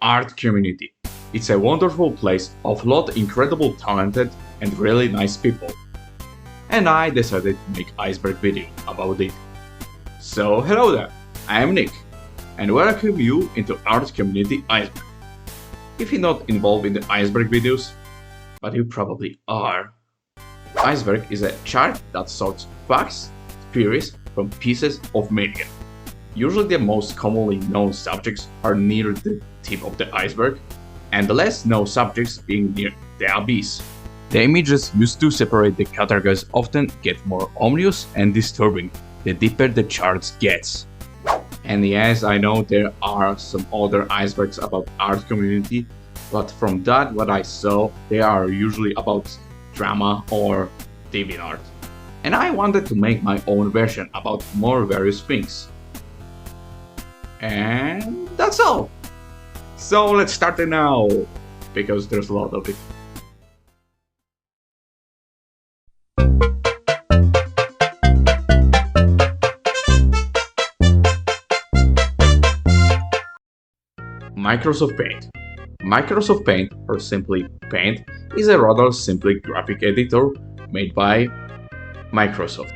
Art Community. It's a wonderful place of lot of incredible talented and really nice people. And I decided to make Iceberg video about it. So hello there, I am Nick, and welcome you into Art Community Iceberg. If you're not involved in the Iceberg videos, but you probably are. Iceberg is a chart that sorts facts, theories from pieces of media. Usually the most commonly known subjects are near the tip of the iceberg, and the less known subjects being near the abyss. The images used to separate the categories often get more ominous and disturbing the deeper the chart gets. And yes, I know there are some other icebergs about Art Community, but from that what I saw, they are usually about drama or TV art. And I wanted to make my own version about more various things. And that's all. So let's start it now, because there's a lot of it. Microsoft Paint. Microsoft Paint, or simply Paint, is a rather simple graphic editor made by Microsoft.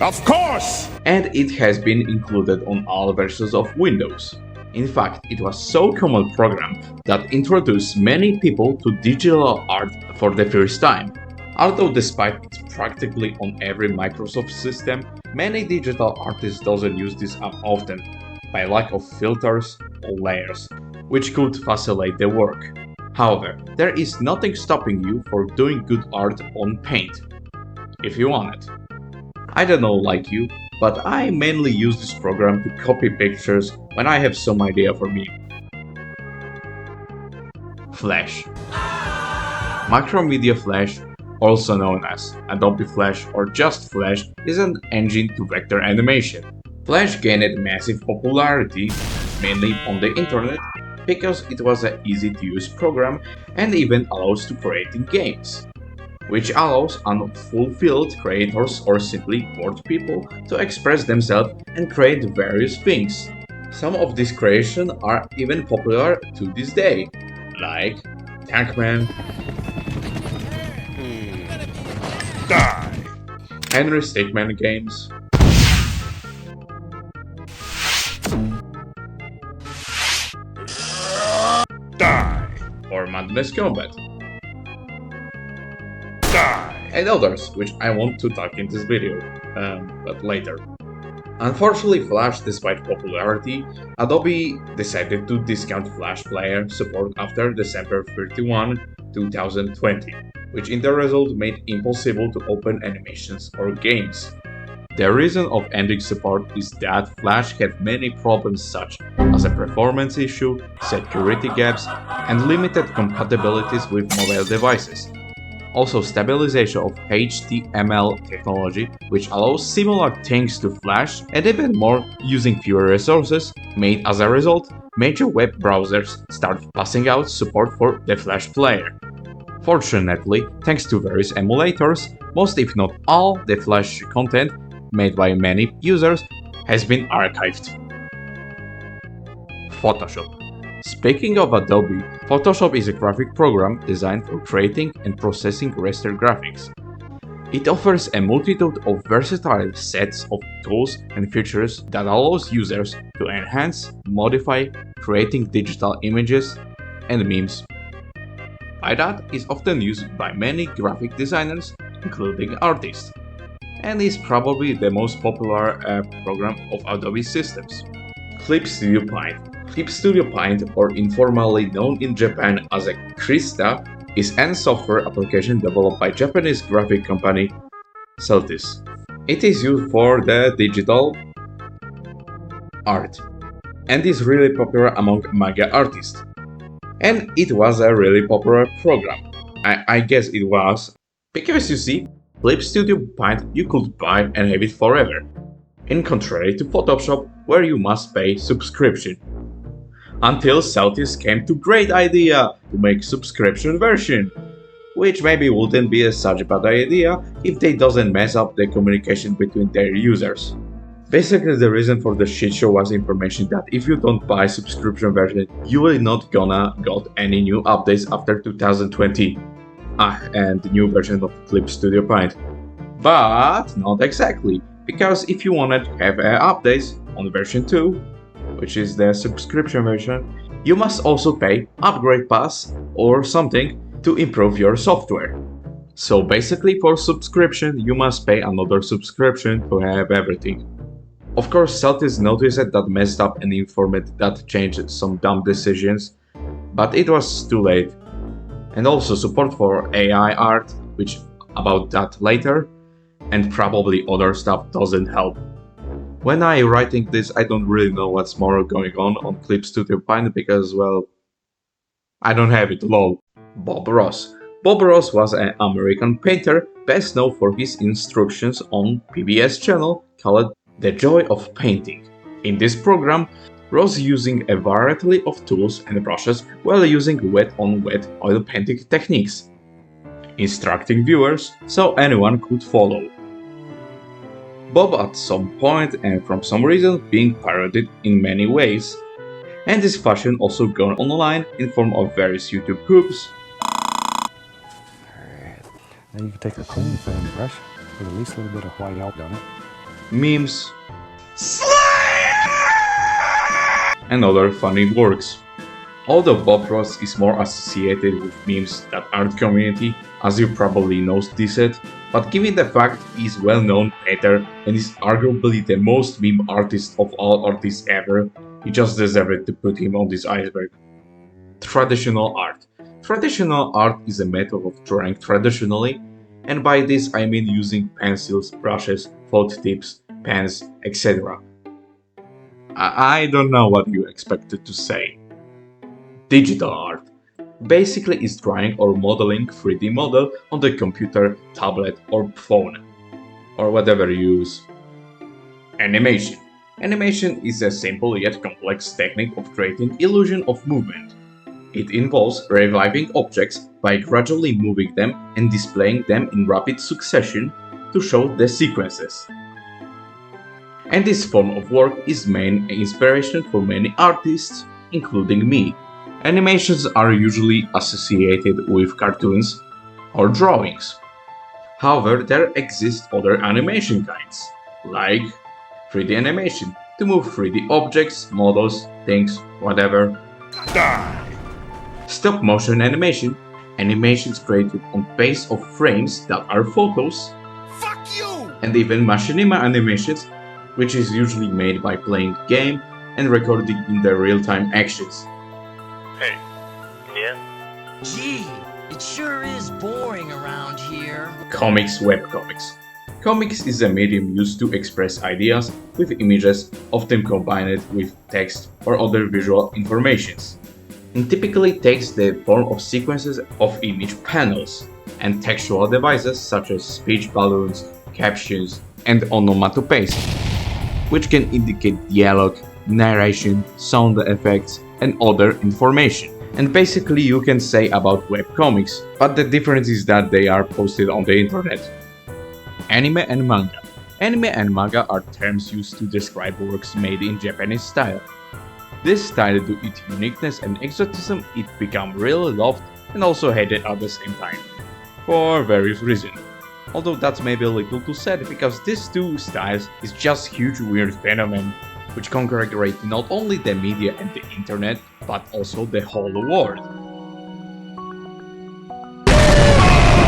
Of course! And it has been included on all versions of Windows. In fact, it was so common program that introduced many people to digital art for the first time. Although despite it's practically on every Microsoft system, many digital artists doesn't use this app often, by lack of filters or layers, which could facilitate the work. However, there is nothing stopping you for doing good art on Paint, if you want it. I don't know like you, but I mainly use this program to copy pictures when I have some idea for me. Flash. Macromedia Flash, also known as Adobe Flash or just Flash, is an engine to vector animation. Flash gained massive popularity, mainly on the internet, because it was an easy-to-use program and even allows to creating games, which allows unfulfilled creators or simply bored people to express themselves and create various things. Some of these creations are even popular to this day, like Tankman, Die! Henry Stickmin games, Die! or Madness Combat, Die! and others which I want to talk in this video, but later. Unfortunately, Flash, despite popularity, Adobe decided to discount Flash Player support after December 31, 2020, which in the result made impossible to open animations or games. The reason of ending support is that Flash had many problems such as a performance issue, security gaps, and limited compatibilities with mobile devices. Also, stabilization of HTML technology, which allows similar things to Flash and even more using fewer resources, made as a result major web browsers start passing out support for the Flash player. Fortunately, thanks to various emulators, most if not all the Flash content made by many users has been archived. Photoshop. Speaking of Adobe, Photoshop is a graphic program designed for creating and processing raster graphics. It offers a multitude of versatile sets of tools and features that allows users to enhance, modify, creating digital images and memes. By that is often used by many graphic designers, including artists, and is probably the most popular program of Adobe systems. Clip Studio Paint. Clip Studio Paint, or informally known in Japan as a Krista, is an software application developed by Japanese graphic company Celtis. It is used for the digital art and is really popular among manga artists. And it was a really popular program. I guess it was, because you see, Clip Studio Paint you could buy and have it forever, in contrary to Photoshop where you must pay subscription. Until Celtis came to great idea to make subscription version, which maybe wouldn't be such a bad idea if they doesn't mess up the communication between their users. Basically, the reason for the shit show was information that if you don't buy subscription version, you will not gonna got any new updates after 2020. And the new version of Clip Studio Paint. But not exactly, because if you wanted to have updates on version 2, which is the subscription version, you must also pay upgrade pass or something to improve your software. So basically for subscription you must pay another subscription to have everything. Of course Celtics noticed that messed up and informed that changed some dumb decisions, but it was too late. And also support for AI art, which about that later, and probably other stuff doesn't help. When I writing this, I don't really know what's more going on Clip Studio Paint because, well, I don't have it, lol. Bob Ross. Bob Ross was an American painter best known for his instructions on PBS channel called The Joy of Painting. In this program, Ross using a variety of tools and brushes while using wet-on-wet oil painting techniques, instructing viewers so anyone could follow. Bob at some point and from some reason being parodied in many ways, and this fashion also gone online in form of various YouTube groups. Alright, now you can take a clean fan brush with at least a little bit of white out on it. Memes, and other funny works. Although Bob Ross is more associated with memes than Art Community, as you probably noticed, but given the fact he is well-known painter and is arguably the most meme artist of all artists ever, he just deserved to put him on this iceberg. Traditional art. Traditional art is a method of drawing traditionally, and by this I mean using pencils, brushes, felt tips, pens, etc. I don't know what you expected to say. Digital art basically is drawing or modeling 3D model on the computer, tablet or phone, or whatever you use. Animation. Animation is a simple yet complex technique of creating illusion of movement. It involves reviving objects by gradually moving them and displaying them in rapid succession to show the sequences. And this form of work is main inspiration for many artists, including me. Animations are usually associated with cartoons or drawings. However, there exist other animation kinds, like 3D animation, to move 3D objects, models, things, whatever. Die. Stop motion animation, animations created on base of frames that are photos. Fuck you! And even machinima animations, which is usually made by playing the game and recording in the real-time actions. Hey, yeah? Gee, it sure is boring around here. Comics, webcomics. Comics is a medium used to express ideas with images, often combined with text or other visual informations. And typically takes the form of sequences of image panels and textual devices such as speech balloons, captions, and onomatopoeias, which can indicate dialogue, narration, sound effects, and other information. And basically you can say about webcomics, but the difference is that they are posted on the internet. Anime and manga. Anime and manga are terms used to describe works made in Japanese style. This style, due to its uniqueness and exoticism, it became really loved and also hated at the same time, for various reasons. Although that's maybe a little too sad, because these two styles is just huge weird phenomenon which congregate not only the media and the internet, but also the whole world.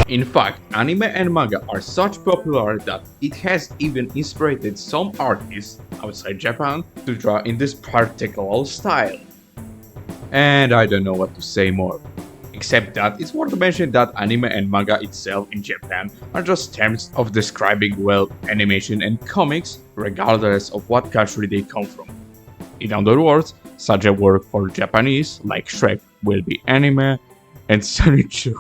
In fact, anime and manga are such popular that it has even inspired some artists outside Japan to draw in this particular style. And I don't know what to say more. Except that it's worth mentioning that anime and manga itself in Japan are just terms of describing, well, animation and comics, regardless of what country they come from. In other words, such a word for Japanese, like Shrek, will be anime, and Sonichu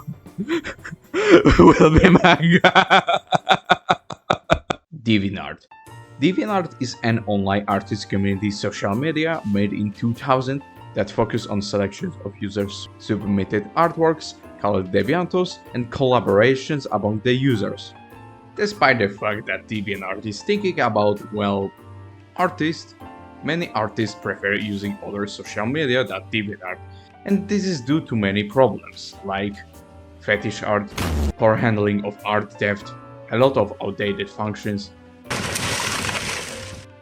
will be manga. DeviantArt. DeviantArt is an online artist community social media made in 2000 that focus on selections of users' submitted artworks called deviantos and collaborations among the users. Despite the fact that DeviantArt is thinking about, well, Artists. Many artists prefer using other social media than DeviantArt, and this is due to many problems like fetish art, poor handling of art theft, a lot of outdated functions,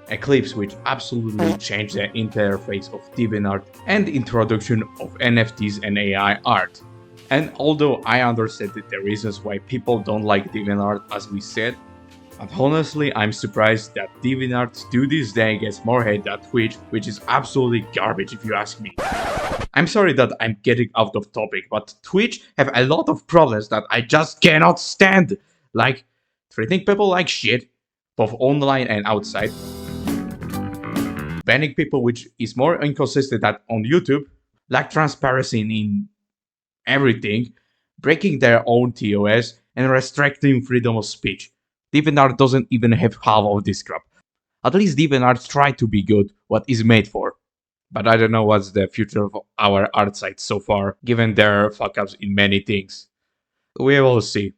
Eclipse which absolutely changed the interface of DeviantArt, and introduction of NFTs and AI art. And although I understand the reasons why people don't like DeviantArt as we said, but honestly I'm surprised that DeviantArt to this day gets more hate than Twitch, which is absolutely garbage if you ask me. I'm sorry that I'm getting out of topic, but Twitch have a lot of problems that I just cannot stand, like treating people like shit, both online and outside, banning people which is more inconsistent than on YouTube, lack transparency in everything, breaking their own TOS, and restricting freedom of speech. DeviantArt doesn't even have half of this crap. At least DeviantArt tried to be good, what is made for. But I don't know what's the future of our art site so far, given their fuck-ups in many things. We will see.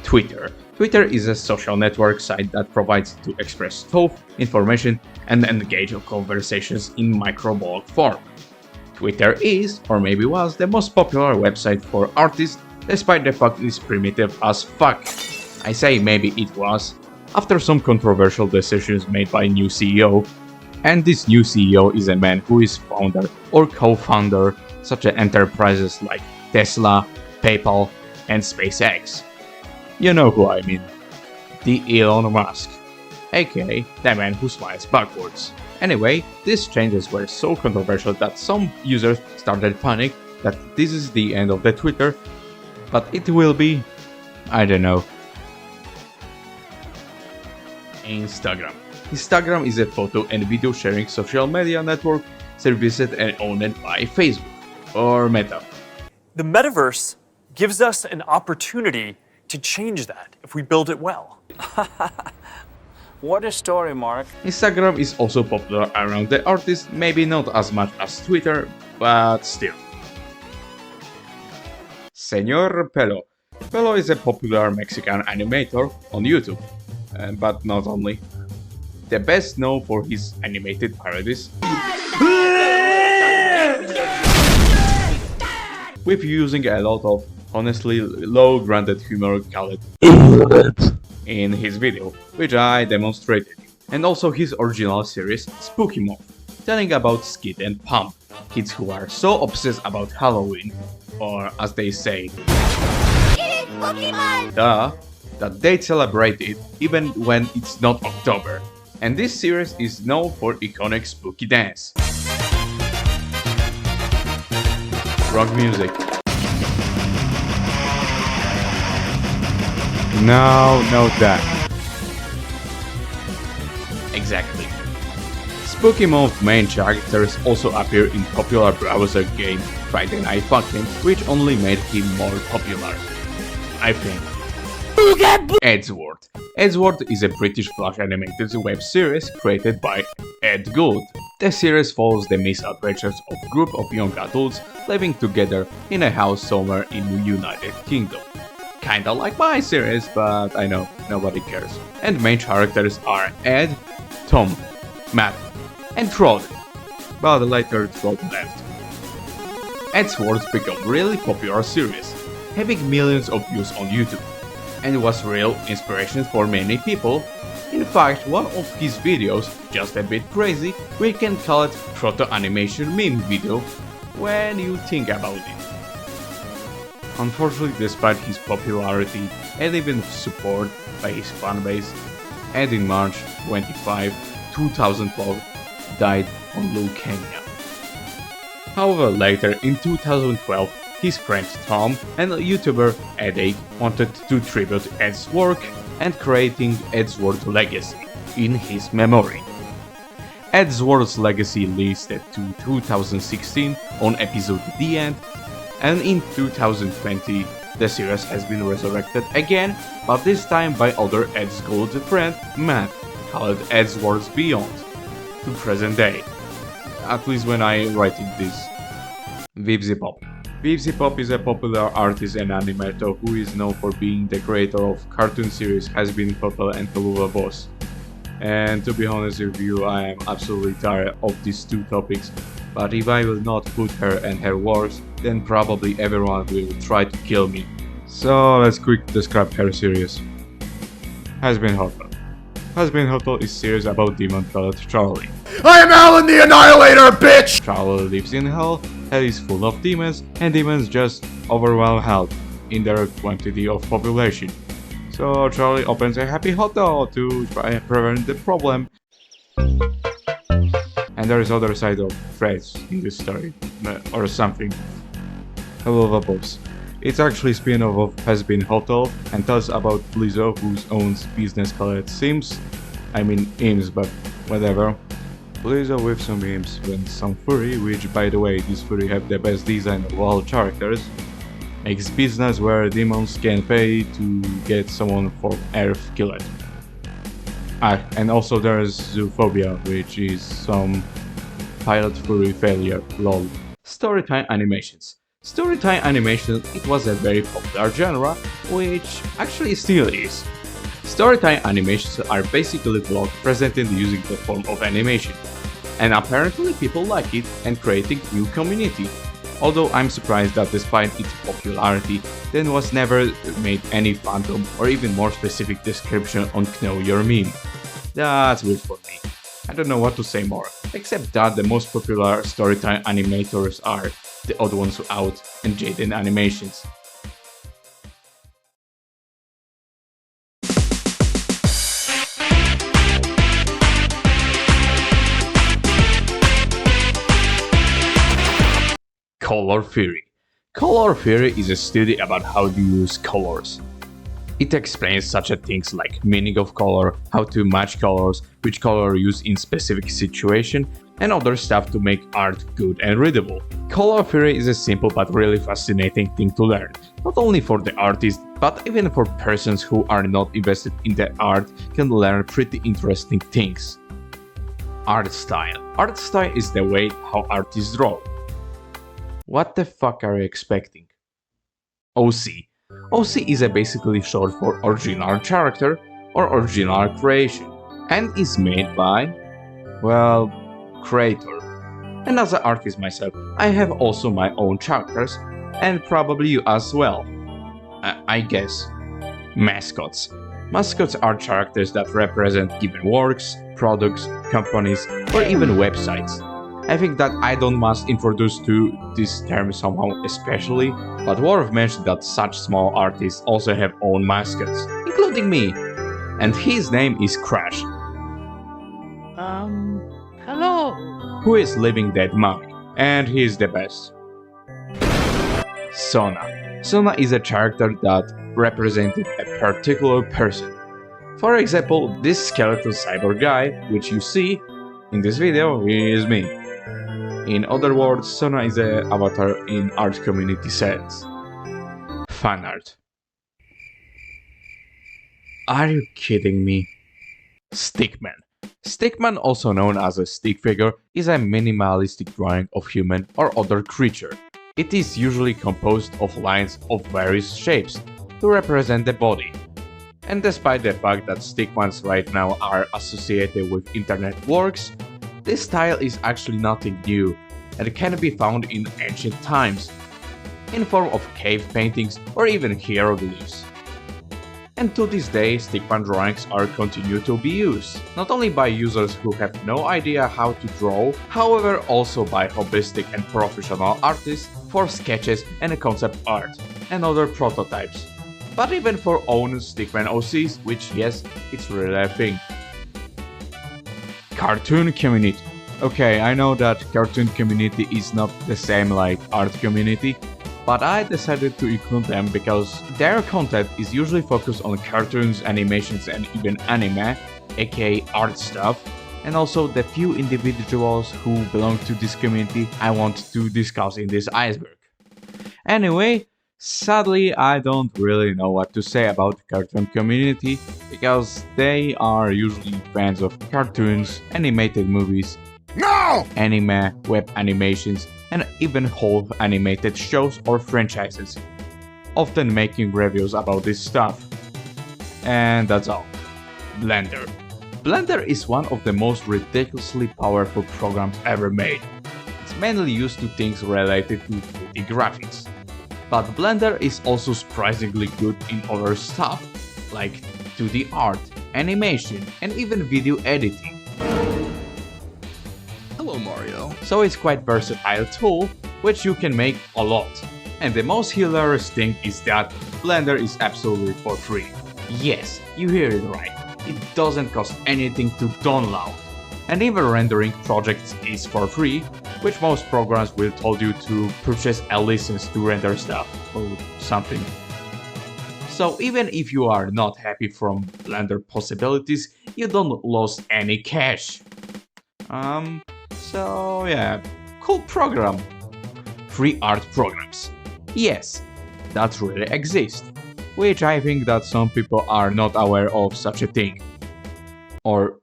Twitter. Twitter is a social network site that provides to express thought, information, and engage in conversations in microblog form. Twitter is, or maybe was, the most popular website for artists, despite the fact it's primitive as fuck. I say maybe it was, after some controversial decisions made by new CEO, and this new CEO is a man who is founder or co-founder such enterprises like Tesla, PayPal, and SpaceX. You know who I mean. The Elon Musk, aka the man who smiles backwards. Anyway, these changes were so controversial that some users started panic that this is the end of the Twitter, but it will be, I don't know. Instagram. Instagram is a photo and video sharing social media network serviced and owned by Facebook, or Meta. The metaverse gives us an opportunity to change that if we build it well. What a story, Mark. Instagram is also popular around the artists, maybe not as much as Twitter, but still. Señor Pelo. Pelo is a popular Mexican animator on YouTube, but not only. The best known for his animated parodies, with using a lot of honestly low-grounded humor called in his video, which I demonstrated, and also his original series Spooky Month, telling about Skid and Pump, kids who are so obsessed about Halloween, or as they say, that they celebrate it even when it's not October. And this series is known for iconic spooky dance, rock music. No, not that. Exactly. Spooky Month main characters also appear in popular browser game Friday Night Funkin', which only made him more popular, I think. Edgeworth. Edgeworth is a British flash animated web series created by Ed Good. The series follows the misadventures of a group of young adults living together in a house somewhere in the United Kingdom. Kinda like my series, but I know, nobody cares. And main characters are Ed, Tom, Matt, and Trod, but later Trod left. Edgeworth became a really popular series, having millions of views on YouTube, and was real inspiration for many people. In fact, one of his videos, just a bit crazy, we can call it proto-animation meme video when you think about it. Unfortunately, despite his popularity and even support by his fanbase, Ed in March 25, 2012 died on leukemia. However, later in 2012, his friend Tom and YouTuber Eddie wanted to tribute Ed's work and creating Edgeworth's legacy in his memory. Edgeworth's legacy lasted to 2016 on episode The End, and in 2020 the series has been resurrected again, but this time by other Edgeworth friend Matt, called Edgeworth's Beyond, to present day, at least when I writing this. VivzyPop. VivzyPop is a popular artist and animator who is known for being the creator of cartoon series Has Been Hotel and Helluva Boss. And to be honest with you, I am absolutely tired of these two topics, but if I will not put her and her works, then probably everyone will try to kill me. So let's quickly describe her series. Has-Been Hotel. Has-Been Hotel is series about demon called Charlie. I am Alan the Annihilator, bitch! Charlie lives in hell, hell is full of demons, and demons just overwhelm hell in their quantity of population. So Charlie opens a happy hotel to try and prevent the problem. And there is other side of threats in this story, or something. Hello, boss. It's actually spin-off of Has-Been Hotel and tells about Lizzo, who owns business called Sims. I mean Ims, but whatever. Lizzo with some Ims and some furry, which by the way, these furry have the best design of all characters. Makes business where demons can pay to get someone from Earth killed. And also there's Zoophobia, which is some pilot furry failure, lol. Storytime animations. Storytime animation, it was a very popular genre, which actually still is. Storytime animations are basically vlogs presented using the form of animation. And apparently people like it and creating new community. Although I'm surprised that despite its popularity, there was never made any fandom or even more specific description on Know Your Meme. That's weird for me. I don't know what to say more, except that the most popular Storytime animators are The Odd Ones Out and Jaden Animations. Color theory. Color theory is a study about how to use colors. It explains such things like meaning of color, how to match colors, which color use in specific situation, and other stuff to make art good and readable. Color theory is a simple but really fascinating thing to learn, not only for the artist, but even for persons who are not invested in the art can learn pretty interesting things. Art style. Art style is the way how artists draw. What the fuck are you expecting? OC. OC is basically short for original character or original creation and is made by, well, creator. And as an artist myself, I have also my own characters and probably you as well. I guess. Mascots. Mascots are characters that represent given works, products, companies, or even websites. I think that I don't must introduce to this term somehow especially, but worth mentioning that such small artists also have own mascots, including me, and his name is Crash. Hello. Who is living dead mummy, and he is the best. Sona. Sona is a character that represented a particular person. For example, this skeletal cyborg guy, which you see in this video, is me. In other words, Sona is an avatar in art community sense. Fan art. Are you kidding me? Stickman. Stickman, also known as a stick figure, is a minimalistic drawing of human or other creature. It is usually composed of lines of various shapes to represent the body. And despite the fact that stickmans right now are associated with internet works, this style is actually nothing new and can be found in ancient times, in form of cave paintings or even hieroglyphs. And to this day, stickman drawings are continued to be used, not only by users who have no idea how to draw, however also by hobbystic and professional artists for sketches and concept art, and other prototypes. But even for own stickman OCs, which yes, it's really a thing. Cartoon community. Okay, I know that cartoon community is not the same like art community, but I decided to include them because their content is usually focused on cartoons, animations and even anime, aka art stuff, and also the few individuals who belong to this community I want to discuss in this iceberg. Anyway, sadly I don't really know what to say about the cartoon community because they are usually fans of cartoons, animated movies, No! anime, web animations, and even whole animated shows or franchises, often making reviews about this stuff. And that's all. Blender. Blender is one of the most ridiculously powerful programs ever made. It's mainly used to things related to 2D graphics. But Blender is also surprisingly good in other stuff, like 2D art, animation, and even video editing. Hello, Mario. So it's quite versatile tool, which you can make a lot. And the most hilarious thing is that Blender is absolutely for free. Yes, you hear it right. It doesn't cost anything to download. And even rendering projects is for free, which most programs will tell you to purchase a license to render stuff or something. So even if you are not happy from Blender possibilities, you don't lose any cash. So yeah, cool program. Free art programs. Yes, that really exists. Which I think that some people are not aware of such a thing. Or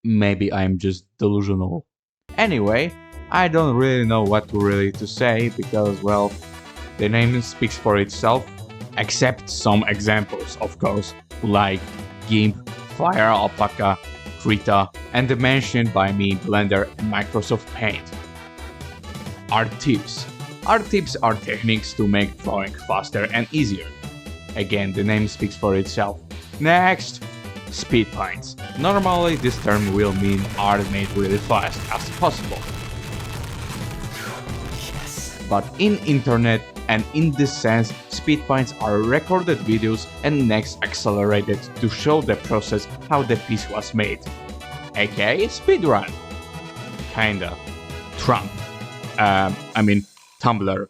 maybe I'm just delusional. Anyway, I don't really know what to say because, well, the name speaks for itself, except some examples, of course, like GIMP, Fire Alpaca, Krita, and the mentioned by me Blender and Microsoft Paint. Art tips. Art tips are techniques to make drawing faster and easier. Again, the name speaks for itself. Next, speed paints. Normally, this term will mean art made really fast as possible. But in internet and in this sense, speed paints are recorded videos and next accelerated to show the process how the piece was made. AKA speedrun. Kinda. Trump. Tumblr.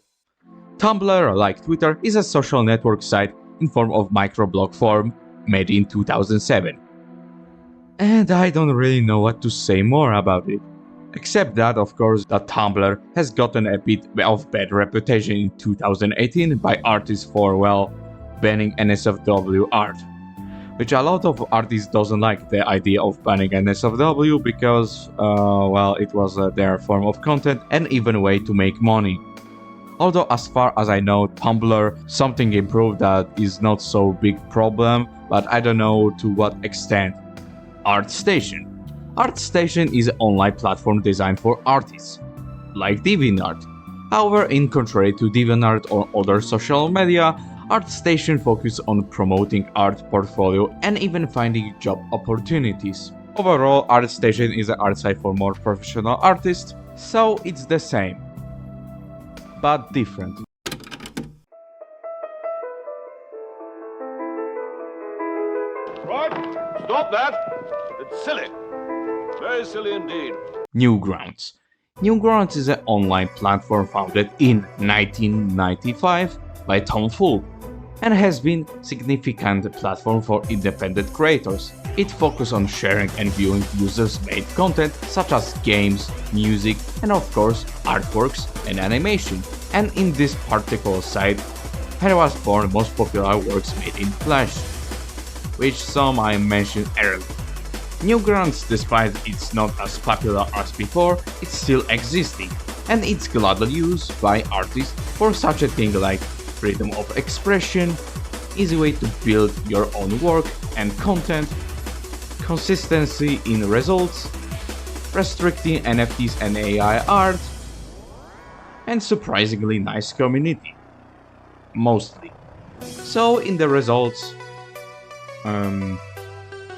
Tumblr, like Twitter, is a social network site in form of microblog form made in 2007. And I don't really know what to say more about it. Except that, of course, that Tumblr has gotten a bit of bad reputation in 2018 by artists for, well, banning NSFW art. Which a lot of artists doesn't like the idea of banning NSFW because, well, it was their form of content and even a way to make money. Although as far as I know, Tumblr something improved that is not so big problem, but I don't know to what extent. ArtStation. ArtStation is an online platform designed for artists, like DeviantArt. However, in contrary to DeviantArt or other social media, ArtStation focuses on promoting art portfolio and even finding job opportunities. Overall, ArtStation is an art site for more professional artists, so it's the same, but different. Right? Stop that! It's silly. Very silly indeed. Newgrounds. Newgrounds is an online platform founded in 1995 by Tom Fulp and has been a significant platform for independent creators. It focuses on sharing and viewing users-made content such as games, music, and of course artworks and animation. And in this particular site, here was born most popular works made in Flash, which some I mentioned earlier. Newgrounds, despite it's not as popular as before, it's still existing, and it's gladly used by artists for such a thing like freedom of expression, easy way to build your own work and content, consistency in results, restricting NFTs and AI art, and surprisingly nice community. Mostly. So in the results,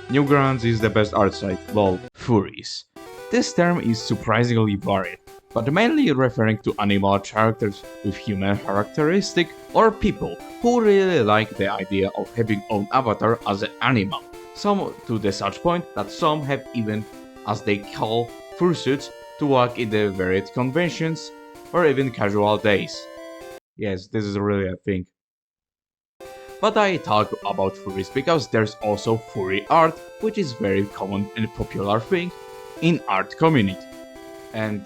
Newgrounds is the best art site, lol, furries. This term is surprisingly varied, but mainly referring to animal characters with human characteristic or people who really like the idea of having own avatar as an animal. Some to the such point that some have even, as they call, fursuits to work in the varied conventions or even casual days. Yes, this is really a thing. But I talk about furries because there's also furry art, which is very common and popular thing in art community. And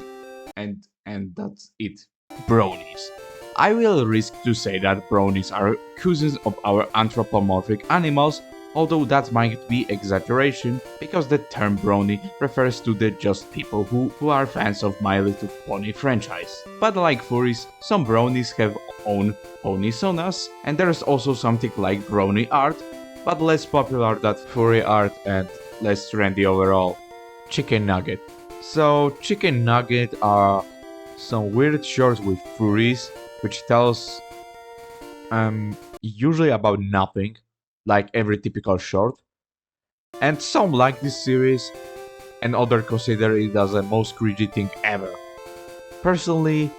that's it. Bronies. I will risk to say that bronies are cousins of our anthropomorphic animals, although that might be exaggeration because the term brony refers to the just people who are fans of My Little Pony franchise. But like furries, some bronies have own pony sonas, and there's also something like brony art, but less popular than furry art, and less trendy overall. Chicken Nugget. So Chicken Nugget are some weird shorts with furries, which tells usually about nothing, like every typical short. And some like this series, and others consider it as the most cringy thing ever. Personally,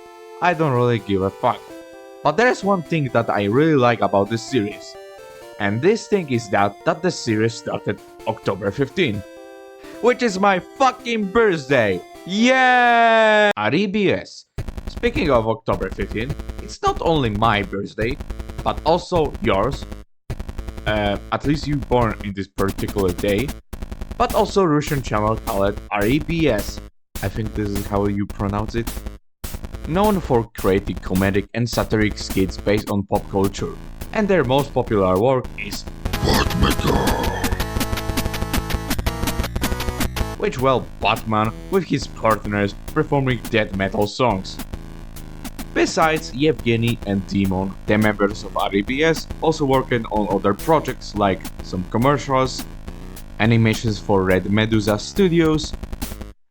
I don't really give a fuck. But there's one thing that I really like about this series. And this thing is that the series started October 15, which is my fucking birthday! Yeah! At EBS. Speaking of October 15, it's not only my birthday, but also yours. At least you born in this particular day. But also Russian channel called REBS. I think this is how you pronounce it. Known for creating comedic and satiric skits based on pop culture. And their most popular work is which, well, Batman with his partners performing death metal songs. Besides Yevgeny and Demon, the members of REBS also working on other projects like some commercials, animations for Red Medusa Studios,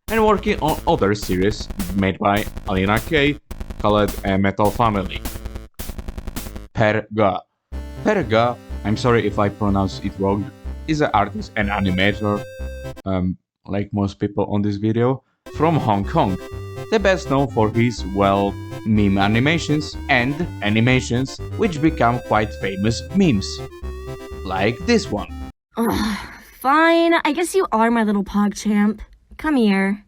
and working on other series made by Alina K called A Metal Family. Perga. Perga, I'm sorry if I pronounce it wrong, is an artist and animator, like most people on this video, from Hong Kong. The best known for his, well, meme animations and animations which become quite famous memes. Like this one. Ugh, fine, I guess you are my little PogChamp. Come here.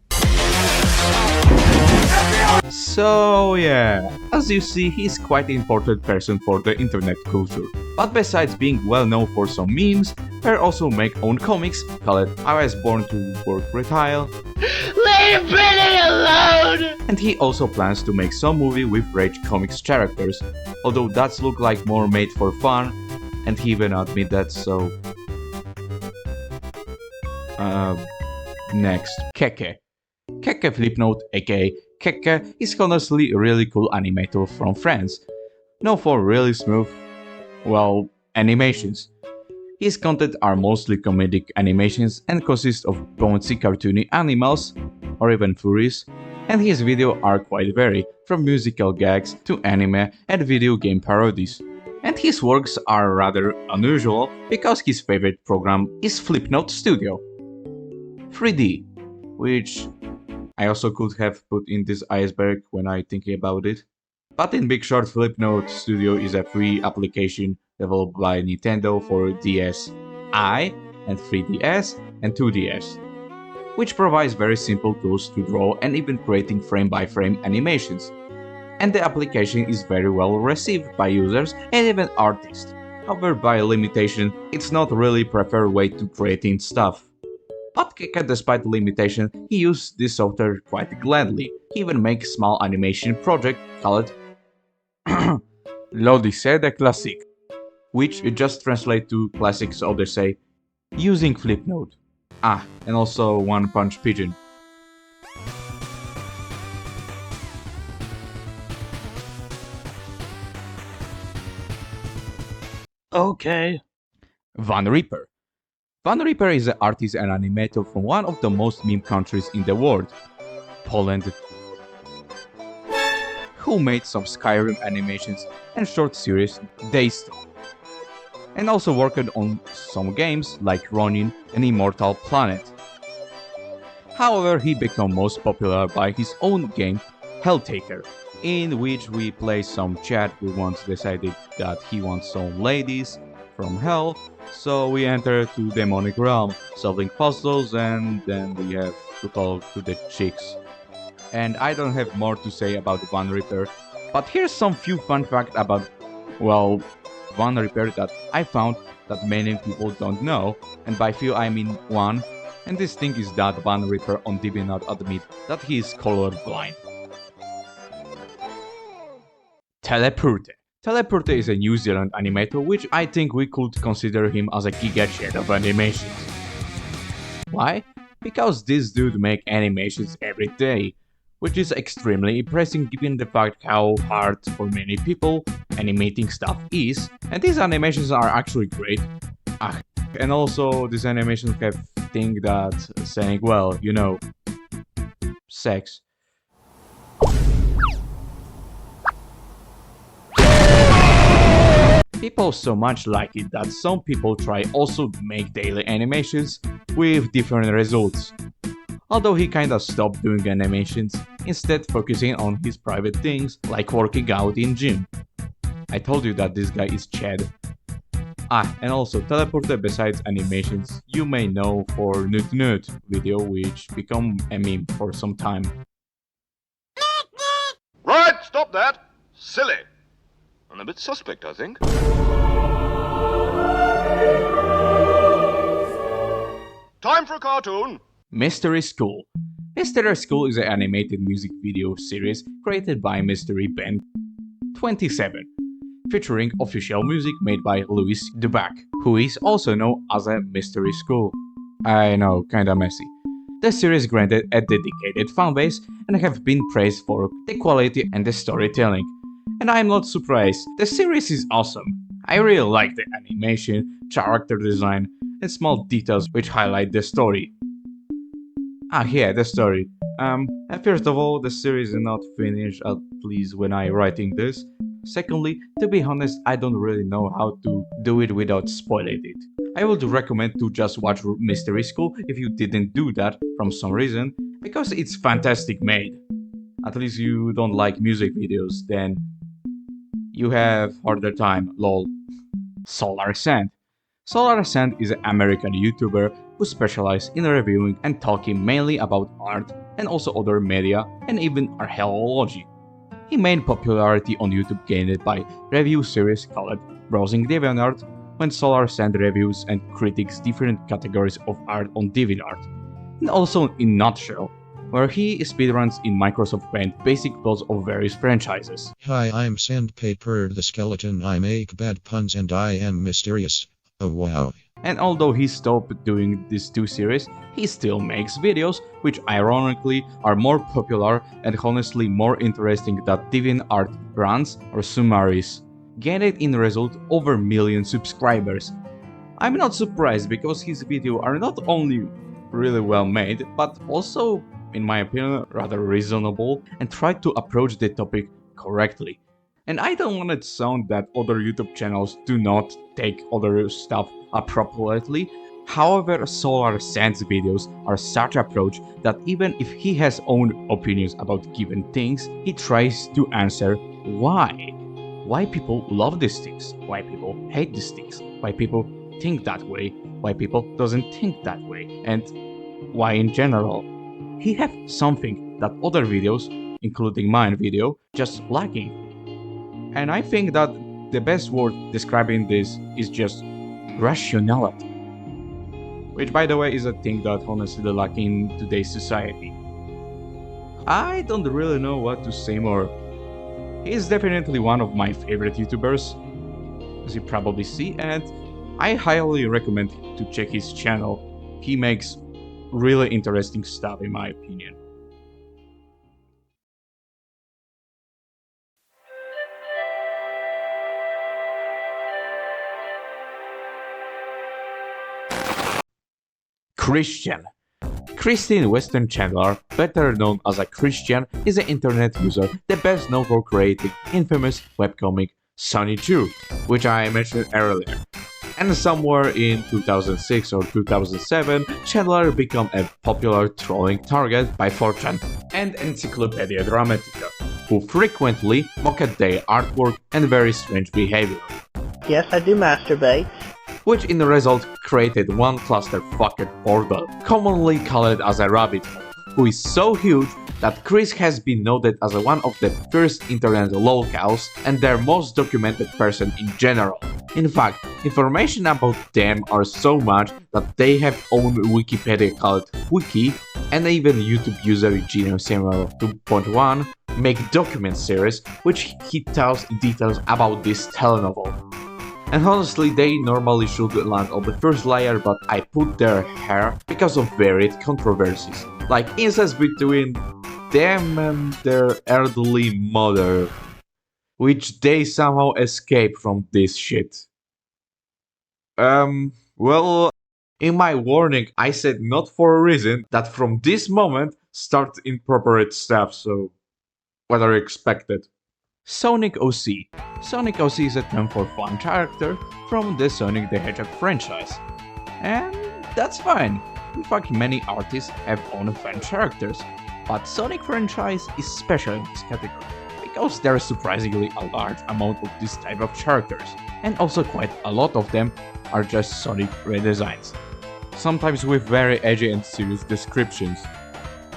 So yeah, as you see, he's quite an important person for the internet culture. But besides being well known for some memes, he also make own comics called I Was Born to Work Retail. Leave Britney alone! And he also plans to make some movie with Rage Comics characters, although that's look like more made for fun, and he even admit that, so... Next, Keke. Keke Flipnote, aka Keke, is honestly a really cool animator from France, known for really smooth, well, animations. His content are mostly comedic animations and consist of bouncy cartoony animals, or even furries, and his videos are quite varied, from musical gags to anime and video game parodies. And his works are rather unusual because his favorite program is Flipnote Studio. 3D, which I also could have put in this iceberg when I thinking about it. But in big short, Flipnote Studio is a free application developed by Nintendo for DS-i and 3DS and 2DS, which provides very simple tools to draw and even creating frame-by-frame animations. And the application is very well received by users and even artists. However, by limitation, it's not really preferred way to creating stuff. But Keke, despite the limitation, he used this software quite gladly. He even makes small animation project called L'Odyssée des Classiques, which it just translate to Classics Odyssey using Flipnote. Ah, and also One Punch Pigeon. Okay. Van Ripper. Van Ripper is an artist and animator from one of the most meme countries in the world, Poland, who made some Skyrim animations and short series Daystone, and also worked on some games like Ronin and Immortal Planet. However, he became most popular by his own game Helltaker, in which we play some chat who once decided that he wants some ladies from hell, so we enter to demonic realm, solving puzzles, and then we have to talk to the chicks. And I don't have more to say about Van Ripper, but here's some few fun facts about, well, Van Ripper that I found that many people don't know, and by few I mean one, and this thing is that Van Ripper on did not admit that he is colorblind. Telepurte. Telepurte is a New Zealand animator, which I think we could consider him as a giga shed of animations. Why? Because this dude makes animations every day, which is extremely impressive given the fact how hard for many people animating stuff is, and these animations are actually great. And also these animations have think that saying, well, you know, sex. People so much like it that some people try also make daily animations with different results. Although he kinda stopped doing animations, instead focusing on his private things like working out in gym. I told you that this guy is Chad. And also Teleporter, besides animations, you may know for Nut Nut video, which become a meme for some time. Right, stop that. Silly. And a bit suspect, I think. Time for a cartoon. Mystery School. Mystery School is an animated music video series created by Mystery Band 27, featuring official music made by Louis Dubac, who is also known as a Mystery School. I know, kinda messy. The series granted a dedicated fanbase and have been praised for the quality and the storytelling. And I'm not surprised, the series is awesome. I really like the animation, character design, and small details which highlight the story. Yeah, the story. First of all, the series is not finished, at least when I writing this. Secondly, to be honest, I don't really know how to do it without spoiling it. I would recommend to just watch Mystery School if you didn't do that from some reason, because it's fantastic made. At least you don't like music videos, then you have harder time, lol. Solar Sand. Solar Sand is an American YouTuber who specializes in reviewing and talking mainly about art and also other media and even archaeology. He made popularity on YouTube gained by review series called Browsing DeviantArt, when Solar Sand reviews and critiques different categories of art on DeviantArt, and also in Nutshell, where he speedruns in Microsoft Paint basic plots of various franchises. Hi, I'm Sandpaper the Skeleton. I make bad puns and I am mysterious. Oh wow. And although he stopped doing these two series, he still makes videos which ironically are more popular and honestly more interesting than DeviantArt runs or summaries, gained in result over million subscribers. I'm not surprised because his videos are not only really well made, but also, in my opinion, rather reasonable and try to approach the topic correctly. And I don't want it to sound that other YouTube channels do not take other stuff appropriately. However, Solar Sand's videos are such approach that even if he has own opinions about given things, he tries to answer why. Why people love these things, why people hate these things, why people think that way, why people doesn't think that way, and why in general. He have something that other videos, including mine video, just lacking. And I think that the best word describing this is just rationality. Which, by the way, is a thing that honestly lacking in today's society. I don't really know what to say more. He is definitely one of my favorite YouTubers, as you probably see, and I highly recommend to check his channel. He makes really interesting stuff in my opinion. Christian. Christine Weston Chandler, better known as a Christian, is an internet user the best known for creating infamous webcomic Sunny 2, which I mentioned earlier. And somewhere in 2006 or 2007, Chandler became a popular trolling target by 4chan and Encyclopedia Dramatica, who frequently mocked their artwork and very strange behavior. Yes, I do masturbate. Which in the result created one clusterfucked portal, commonly called as a rabbit hole, who is so huge that Chris has been noted as one of the first internet lolcows and their most documented person in general. In fact, information about them are so much that they have own Wikipedia called Wiki, and even YouTube user Genius Samuel 2.1 make document series which he tells details about this telenovel. And honestly, they normally should land on the first layer, but I put their hair because of varied controversies, like incest between them and their elderly mother, which they somehow escape from this shit. Well, In my warning, I said not for a reason that from this moment start inappropriate stuff, so what are you expected? Sonic OC. Sonic OC is a term for fan character from the Sonic the Hedgehog franchise. And that's fine. In fact, many artists have own fan characters, but Sonic franchise is special in this category because there is surprisingly a large amount of this type of characters, and also quite a lot of them are just Sonic redesigns, sometimes with very edgy and serious descriptions.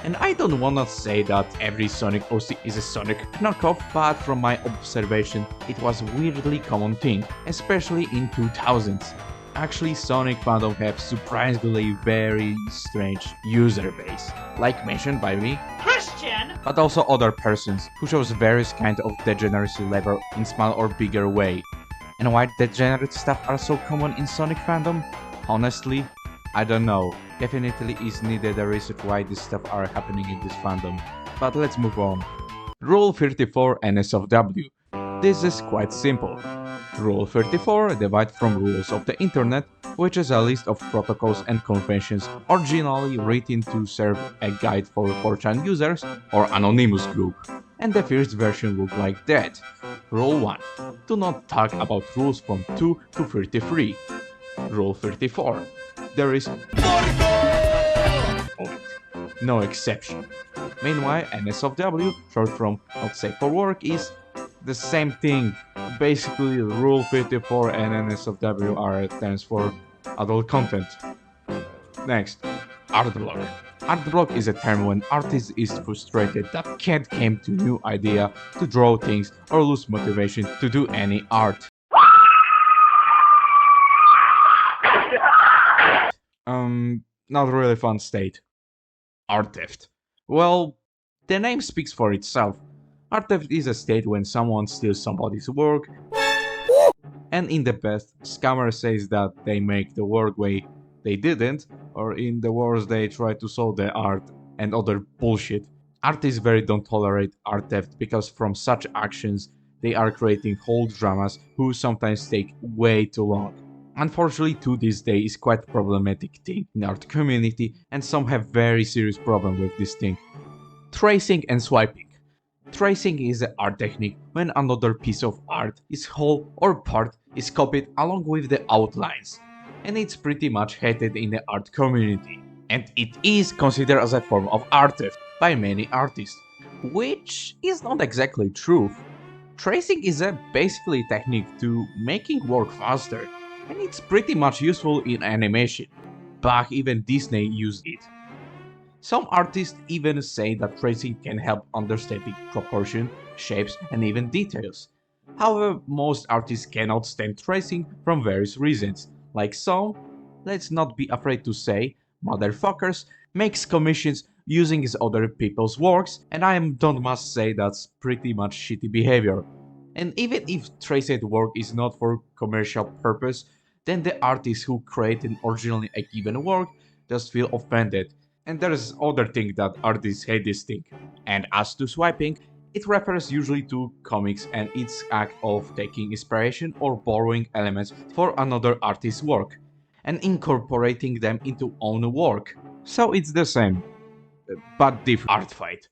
And I don't wanna say that every Sonic OC is a Sonic knockoff, but from my observation, it was a weirdly common thing, especially in 2000s. Actually, Sonic fandom have surprisingly very strange user base, like mentioned by me, Christian! but also other persons who shows various kind of degeneracy level in small or bigger way. And why degenerate stuff are so common in Sonic fandom? Honestly, I don't know. Definitely is needed a research why this stuff are happening in this fandom. But let's move on. Rule 34 NSFW. This is quite simple. Rule 34 divided from Rules of the Internet, which is a list of protocols and conventions originally written to serve a guide for 4chan users or anonymous group. And the first version looked like that. Rule 1. Do not talk about rules from 2 to 33. Rule 34. There is no exception. Meanwhile, NSFW, short from Not Safe for Work, is the same thing. Basically, Rule 54 and NSFW are terms for adult content. Next, art block. Art block is a term when artist is frustrated that can't come to new idea to draw things or lose motivation to do any art. Not really fun state. Art theft. Well, the name speaks for itself. Art theft is a state when someone steals somebody's work, and in the best, scammer says that they make the work way they didn't, or in the worst, they try to sell the art and other bullshit. Artists very don't tolerate art theft because from such actions, they are creating whole dramas who sometimes take way too long. Unfortunately, to this day is quite problematic thing in art community, and some have very serious problem with this thing. Tracing and swiping. Tracing is an art technique when another piece of art is whole or part is copied along with the outlines, and it's pretty much hated in the art community, and it is considered as a form of art theft by many artists, which is not exactly true. Tracing is a basically technique to making work faster, and it's pretty much useful in animation. Back even Disney used it. Some artists even say that tracing can help understanding proportion, shapes, and even details. However, most artists cannot stand tracing from various reasons, like some, let's not be afraid to say, motherfuckers, makes commissions using his other people's works, and don't must say that's pretty much shitty behavior. And even if traced work is not for commercial purpose, then the artists who created originally a given work just feel offended. And there's other thing that artists hate this thing. And as to swiping, it refers usually to comics and its act of taking inspiration or borrowing elements for another artist's work and incorporating them into own work. So it's the same, but different. Artfight.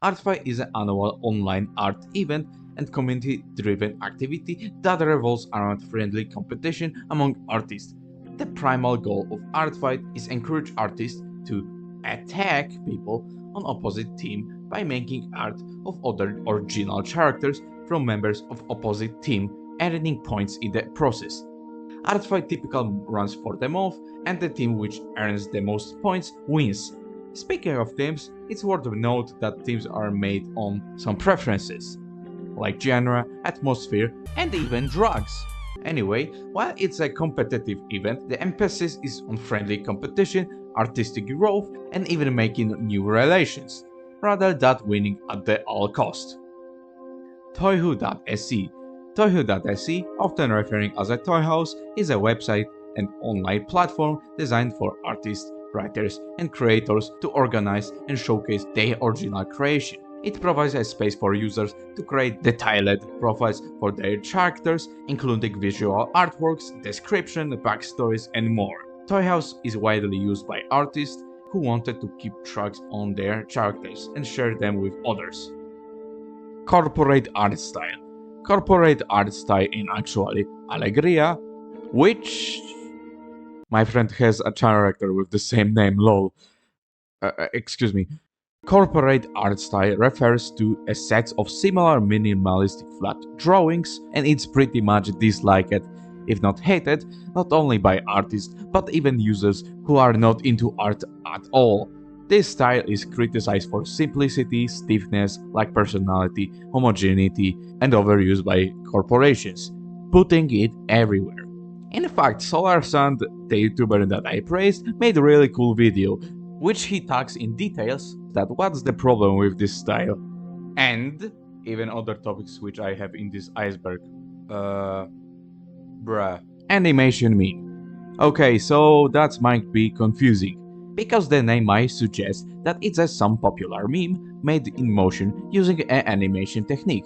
Artfight is an annual online art event and community-driven activity that revolves around friendly competition among artists. The primal goal of Artfight is encourage artists to attack people on opposite team by making art of other original characters from members of opposite team, earning points in the process. Artfight typically runs for the month, and the team which earns the most points wins. Speaking of teams, it's worth note that teams are made on some preferences, like genre, atmosphere, and even drugs. Anyway, while it's a competitive event, the emphasis is on friendly competition, artistic growth, and even making new relations, rather than winning at the all cost. Toyhu.se. Toyhu.se, often referring as a toy house, is a website and online platform designed for artists, writers, and creators to organize and showcase their original creation. It provides a space for users to create detailed profiles for their characters, including visual artworks, description, backstories, and more. Toy House is widely used by artists who wanted to keep tracks on their characters and share them with others. Corporate art style. Corporate art style in actually Alegria, which my friend has a character with the same name, lol. Excuse me. Corporate art style refers to a set of similar minimalistic flat drawings, and it's pretty much disliked, if not hated, not only by artists but even users who are not into art at all. This style is criticized for simplicity, stiffness, lack personality, homogeneity, and overuse by corporations, putting it everywhere. In fact, SolarSand, the YouTuber that I praised, made a really cool video, which he talks in details that what's the problem with this style, and even other topics which I have in this iceberg. Animation meme. Okay, so that might be confusing, because the name might suggest that it's some popular meme made in motion using an animation technique.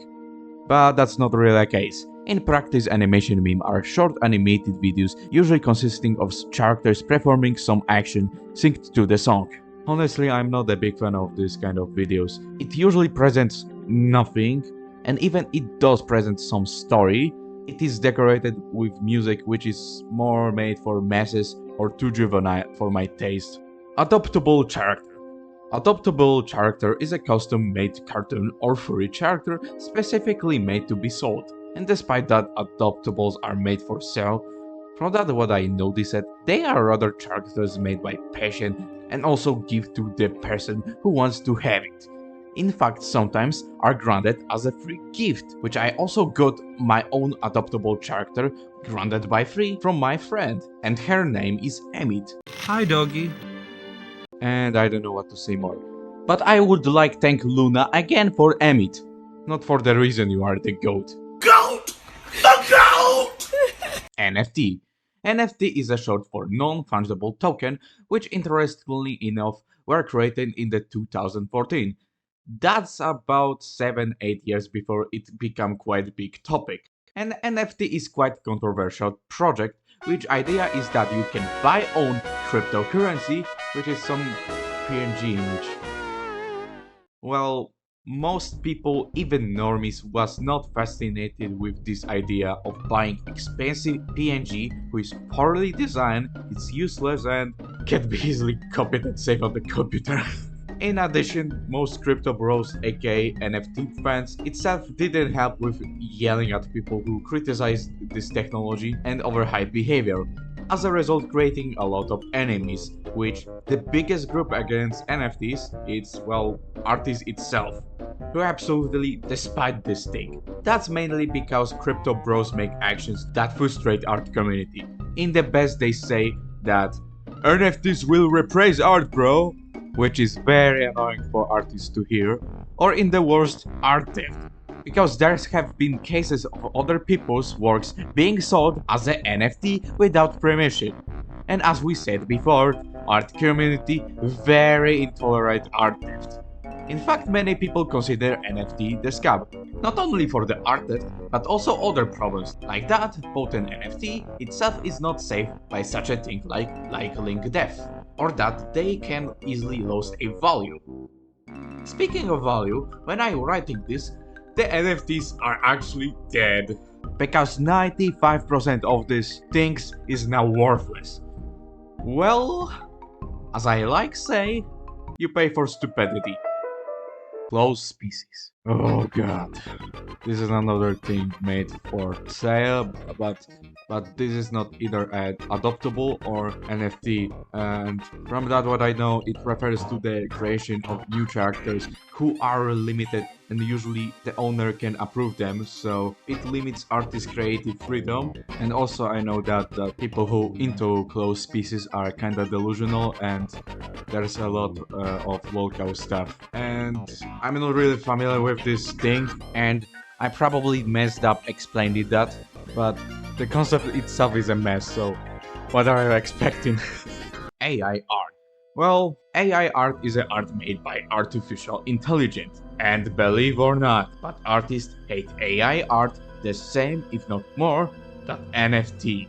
But that's not really the case. In practice, animation memes are short animated videos usually consisting of characters performing some action synced to the song. Honestly, I'm not a big fan of this kind of videos. It usually presents nothing, and even it does present some story, it is decorated with music which is more made for masses or too juvenile for my taste. Adoptable character. Adoptable character is a custom-made cartoon or furry character specifically made to be sold. And despite that adoptables are made for sale, from that what I noticed, they are rather characters made by passion and also give to the person who wants to have it. In fact, sometimes are granted as a free gift, which I also got my own adoptable character granted by free from my friend, and her name is Emmett. Hi doggy. And I don't know what to say more. But I would like to thank Luna again for Emmett. Not for the reason you are the GOAT. GOAT! The GOAT! NFT. NFT is a short for non-fungible token, which interestingly enough were created in the 2014. That's about 7-8 years before it became quite a big topic. And NFT is quite controversial project, which idea is that you can buy own cryptocurrency, which is some PNG image. Well, most people, even normies, was not fascinated with this idea of buying expensive PNG who is poorly designed, it's useless and can be easily copied and saved on the computer. In addition, most crypto bros aka NFT fans itself didn't help with yelling at people who criticized this technology and overhyped behavior, as a result creating a lot of enemies, which the biggest group against NFTs is, well, artists itself, who absolutely despise this thing. That's mainly because crypto bros make actions that frustrate art community. In the best they say that NFTs will replace art, bro, which is very annoying for artists to hear, or in the worst, art theft, because there have been cases of other people's works being sold as an NFT without permission. And as we said before, art community very intolerant art theft. In fact, many people consider NFT the scam, not only for the art theft, but also other problems, like that both an NFT itself is not safe by such a thing like link theft, or that they can easily lose a value. Speaking of value, when I'm writing this, the NFTs are actually dead, because 95% of these things is now worthless. Well, as I like say, you pay for stupidity. Close species. Oh god. This is another thing made for sale, but this is not either an adoptable or NFT, and from that what I know, it refers to the creation of new characters who are limited and usually the owner can approve them, so it limits artists' creative freedom. And also I know that the people who into closed species are kinda delusional, and there's a lot of local stuff, and I'm not really familiar with this thing, and I probably messed up explaining that, but the concept itself is a mess, so what are you expecting? AI art. Well, AI art is an art made by artificial intelligence, and believe or not, but artists hate AI art the same, if not more, than NFT.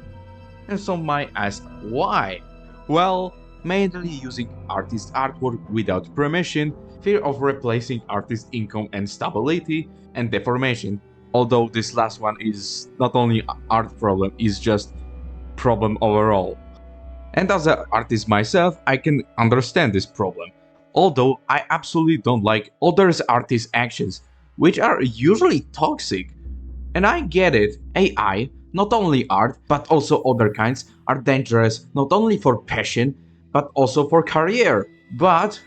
And some might ask why? Well, mainly using artist artwork without permission, fear of replacing artist income and stability, and deformation. Although this last one is not only art problem, it's just problem overall. And as an artist myself, I can understand this problem. Although I absolutely don't like others artists' actions, which are usually toxic. And I get it, AI, not only art, but also other kinds, are dangerous not only for passion, but also for career. But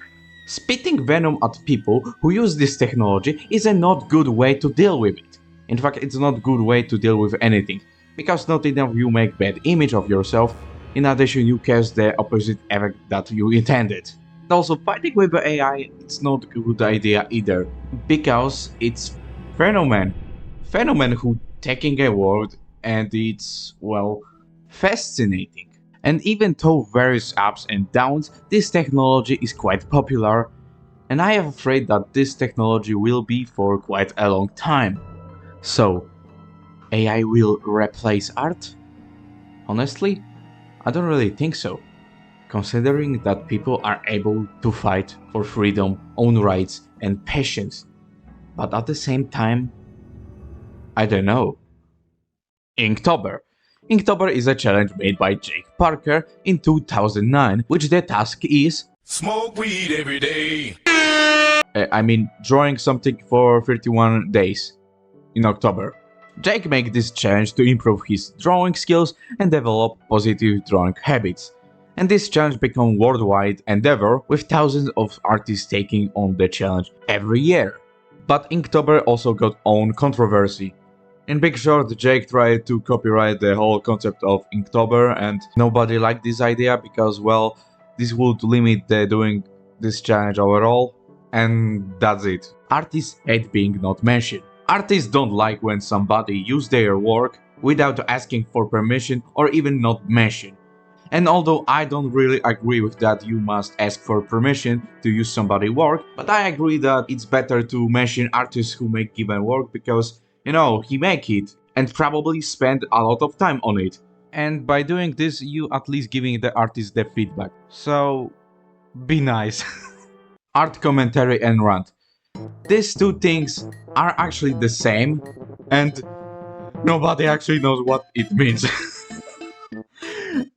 spitting venom at people who use this technology is a not good way to deal with it. In fact, it's not good way to deal with anything, because not enough you make bad image of yourself, in addition you cause the opposite effect that you intended. Also, fighting with the AI, it's not a good idea either, because it's phenomenon who taking a word and it's, well, fascinating. And even though various ups and downs, this technology is quite popular, and I am afraid that this technology will be for quite a long time. So, AI will replace art? Honestly, I don't really think so, considering that people are able to fight for freedom, own rights, and passions. But at the same time, I don't know. Inktober. Inktober is a challenge made by Jake Parker in 2009, which the task is smoke weed every day. Drawing something for 31 days in October. Jake made this challenge to improve his drawing skills and develop positive drawing habits. And this challenge became a worldwide endeavor, with thousands of artists taking on the challenge every year. But Inktober also got own controversy. In Big Short, Jake tried to copyright the whole concept of Inktober, and nobody liked this idea because, well, this would limit the doing this challenge overall, and that's it. Artists hate being not mentioned. Artists don't like when somebody use their work without asking for permission or even not mention. And although I don't really agree with that you must ask for permission to use somebody's work, but I agree that it's better to mention artists who make given work because, you know, he make it and probably spend a lot of time on it. And by doing this, you at least giving the artist the feedback. So, be nice. Art commentary and rant. These two things are actually the same, and nobody actually knows what it means.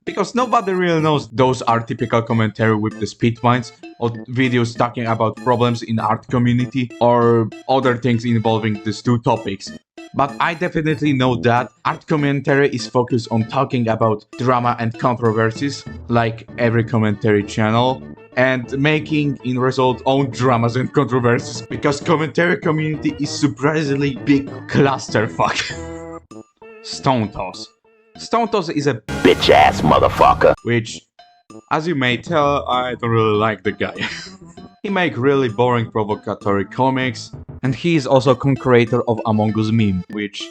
Because nobody really knows those are typical commentary with the speedwinds or videos talking about problems in art community or other things involving these two topics. But I definitely know that art commentary is focused on talking about drama and controversies, like every commentary channel, and making in result own dramas and controversies, because commentary community is surprisingly big clusterfuck. Stone Toss. Stone Toss is a bitch-ass motherfucker, which, as you may tell, I don't really like the guy. He make really boring provocatory comics, and he is also co-creator of Among Us meme, which,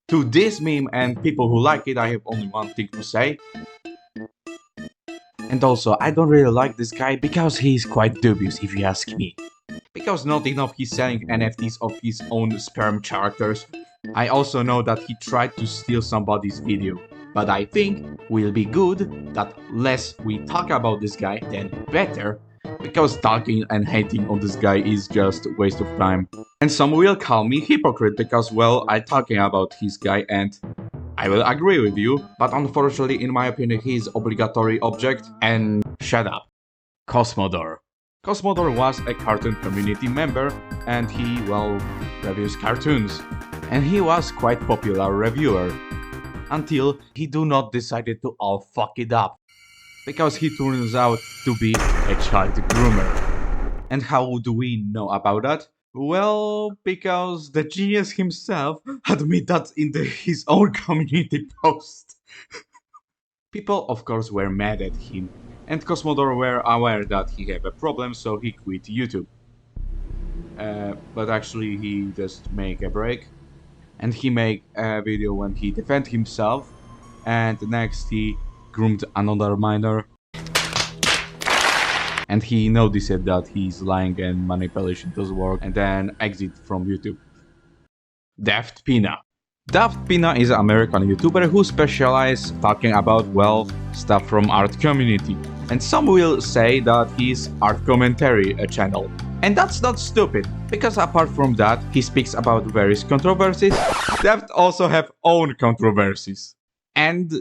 to this meme and people who like it, I have only one thing to say. And also, I don't really like this guy because he is quite dubious if you ask me. Because not enough he's selling NFTs of his own sperm characters. I also know that he tried to steal somebody's video. But I think will be good that less we talk about this guy, then better. Because talking and hating on this guy is just a waste of time. And some will call me hypocrite because, well, I'm talking about his guy and I will agree with you, but unfortunately, in my opinion, he is obligatory object and shut up. Cosmodor. Cosmodor was a cartoon community member and he, well, reviews cartoons. And he was quite popular reviewer. Until he do not decided to all fuck it up. Because he turns out to be a child groomer. And how do we know about that? Well, because the genius himself admitted that in his own community post. People of course were mad at him, and Cosmodor were aware that he had a problem, so he quit YouTube. But actually he just make a break, and he make a video when he defend himself, and next he groomed another minor. And he noticed that he's lying and manipulation does work, and then exit from YouTube. Daft Pina. Daft Pina is an American YouTuber who specializes talking about, well, stuff from art community. And some will say that he's Art Commentary channel. And that's not stupid, because apart from that, he speaks about various controversies. Devs also have own controversies. And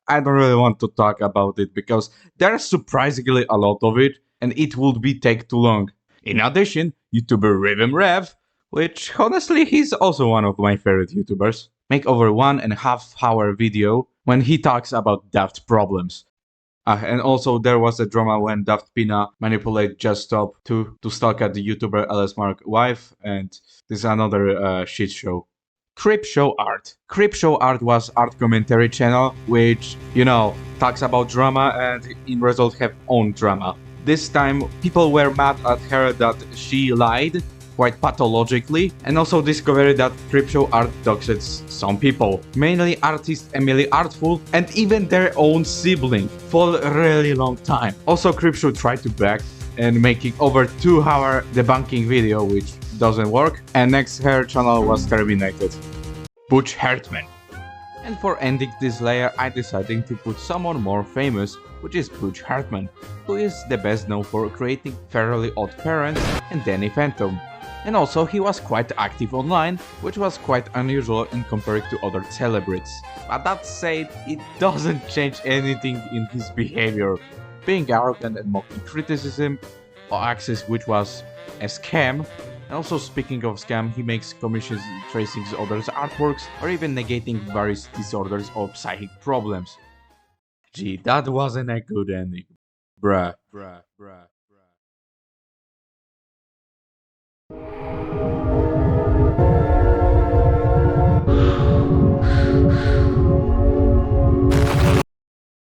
I don't really want to talk about it because there's surprisingly a lot of it, and it would be take too long. In addition, YouTuber Rhythm Rev, which honestly he's also one of my favorite YouTubers, make over 1.5 hour video when he talks about Daft problems. And also there was a drama when Daft Pina manipulated Just Stop to stalk at the YouTuber LS Mark wife, and this is another shit show. Crip Show Art. Crip Show Art was Art Commentary channel, which, you know, talks about drama and in result have own drama. This time people were mad at her that she lied quite pathologically, and also discovered that Crip Show Art doxed some people, mainly artist Emily Artful and even their own sibling, for a really long time. Also Crip Show tried to back and making over 2-hour debunking video, which doesn't work, and next her channel was terminated. Butch Hartman. And for ending this layer, I decided to put someone more famous, which is Butch Hartman, who is the best known for creating Fairly Odd Parents and Danny Phantom. And also he was quite active online, which was quite unusual in compared to other celebrities. But that said, it doesn't change anything in his behavior. Being arrogant and mocking criticism, or access which was a scam. And also speaking of scam, he makes commissions tracing others' artworks or even negating various disorders or psychic problems. Gee, that wasn't a good ending. Bruh.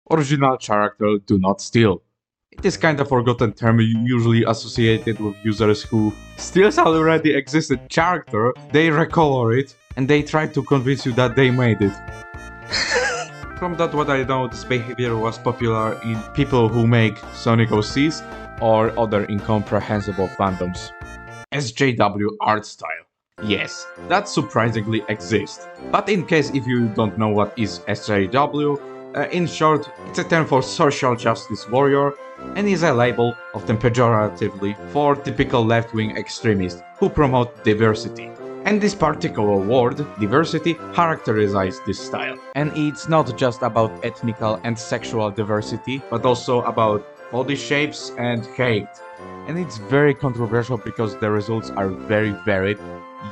Original character do not steal. It is kind of forgotten term usually associated with users who steals already existed character, they recolor it, and they try to convince you that they made it. From that what I know, this behavior was popular in people who make Sonic OCs or other incomprehensible fandoms. SJW art style. Yes, that surprisingly exists. But in case if you don't know what is SJW, in short, it's a term for social justice warrior and is a label, often pejoratively, for typical left-wing extremists who promote diversity. And this particular word, diversity, characterizes this style. And it's not just about ethnical and sexual diversity, but also about body shapes and hate. And it's very controversial because the results are very varied,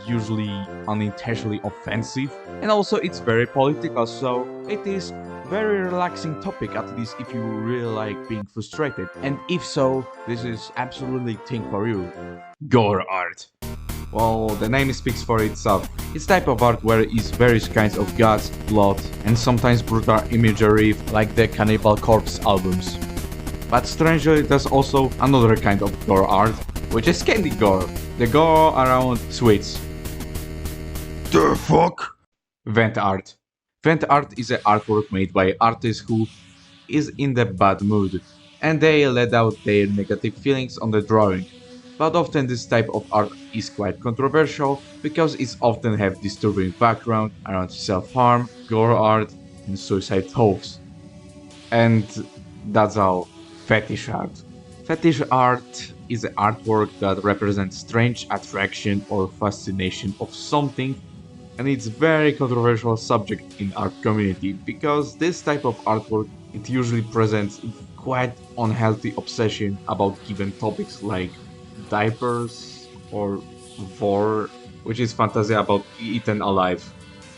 usually unintentionally offensive, and also it's very political, so it is very relaxing topic, at least if you really like being frustrated. And if so, this is absolutely thing for you. Gore art. Well, the name speaks for itself. It's type of art where is various kinds of guts, blood, and sometimes brutal imagery like the Cannibal Corpse albums. But strangely, there's also another kind of gore art, which is candy gore. The gore around sweets. The fuck? Vent art. Vent art is an artwork made by artists who is in the bad mood, and they let out their negative feelings on the drawing. But often this type of art is quite controversial because it often have disturbing background around self-harm, gore art, and suicide thoughts. And that's all. Fetish art. Fetish art is an artwork that represents strange attraction or fascination of something, and it's very controversial subject in art community because this type of artwork it usually presents quite unhealthy obsession about given topics like diapers or vor, which is fantasy about eaten alive,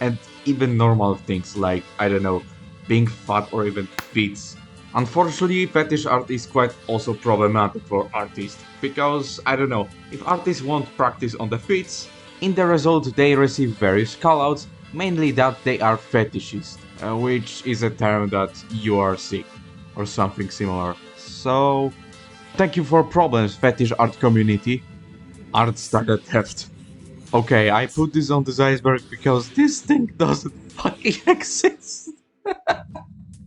and even normal things like, I don't know, being fat or even fits. Unfortunately, fetish art is quite also problematic for artists, because, I don't know, if artists won't practice on the fits, in the result they receive various callouts, mainly that they are fetishist, which is a term that you are sick, or something similar. So, thank you for problems, fetish art community. Art started theft. Okay, I put this on this iceberg because this thing doesn't fucking exist.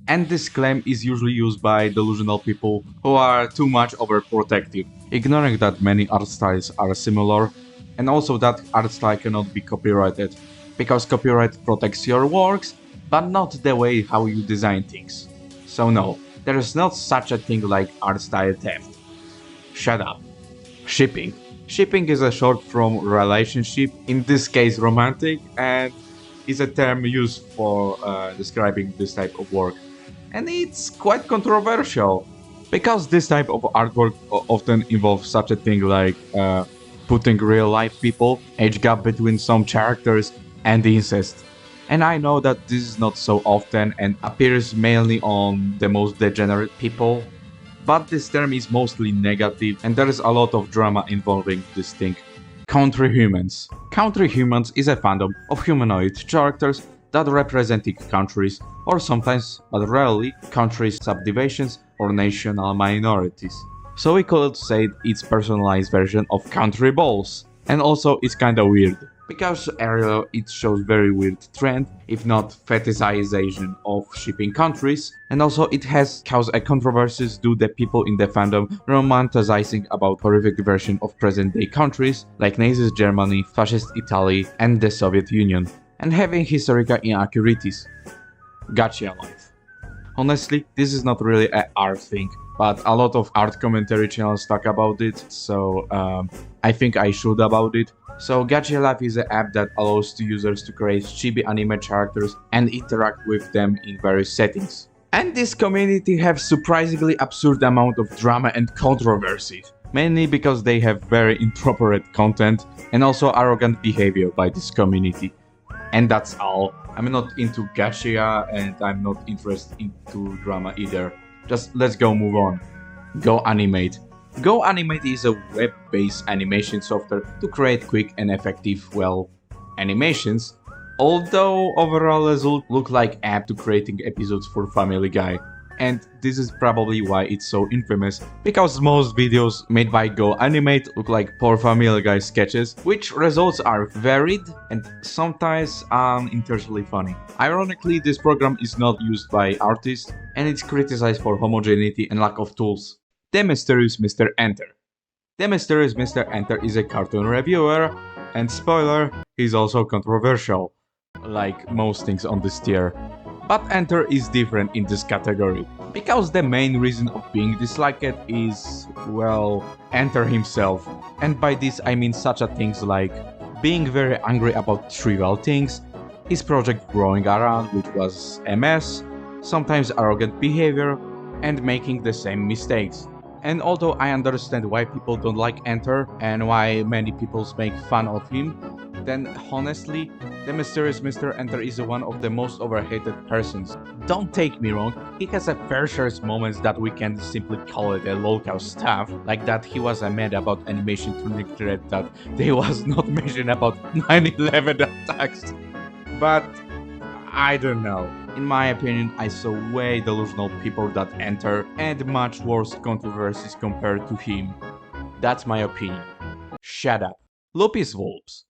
And this claim is usually used by delusional people who are too much overprotective, ignoring that many art styles are similar, and also that art style cannot be copyrighted, because copyright protects your works, but not the way how you design things. So no, There is not such a thing like art style theft. Shut up. Shipping. Shipping is a short from relationship, in this case romantic, and is a term used for describing this type of work. And it's quite controversial, because this type of artwork often involves such a thing like putting real life people, age gap between some characters, and incest. And I know that this is not so often and appears mainly on the most degenerate people, but this term is mostly negative and there is a lot of drama involving this thing. Country Humans. Country Humans is a fandom of humanoid characters that representing countries, or sometimes, but rarely, countries, subdivisions, or national minorities. So we could say it's personalized version of country balls. And also it's kinda weird, because Ariel it shows very weird trend, if not fetishization of shipping countries, and also it has caused a controversies due to people in the fandom romanticizing about horrific version of present day countries like Nazi Germany, Fascist Italy, and the Soviet Union, and having historical inaccuracies. Gotcha life. Honestly, this is not really an art thing, but a lot of art commentary channels talk about it, so I think I should about it. So Gacha Life is an app that allows the users to create chibi anime characters and interact with them in various settings. And this community have surprisingly absurd amount of drama and controversies, mainly because they have very inappropriate content and also arrogant behavior by this community. And that's all. I'm not into gacha and I'm not interested into drama either. Just let's go move on. Go Animate. Go Animate is a web-based animation software to create quick and effective, animations, although overall results look like app to creating episodes for Family Guy. And this is probably why it's so infamous, because most videos made by Go Animate look like poor Family Guy sketches, which results are varied and sometimes unintentionally funny. Ironically, this program is not used by artists and it's criticized for homogeneity and lack of tools. The Mysterious Mr. Enter. The Mysterious Mr. Enter is a cartoon reviewer, and spoiler, he's also controversial, like most things on this tier. But Enter is different in this category, because the main reason of being disliked is, Enter himself. And by this I mean such a things like being very angry about trivial things, his project growing around which was a mess, sometimes arrogant behavior, and making the same mistakes. And although I understand why people don't like Enter and why many people make fun of him, then honestly, the Mysterious Mr. Enter is one of the most overhated persons. Don't take me wrong, he has a fair share of moments that we can simply call it a local stuff, like that he was mad about animation turning red that they was not mentioned about 9/11 attacks. But I don't know. In my opinion, I saw way delusional people that Enter and much worse controversies compared to him. That's my opinion. Shut up. Lupis Wolves.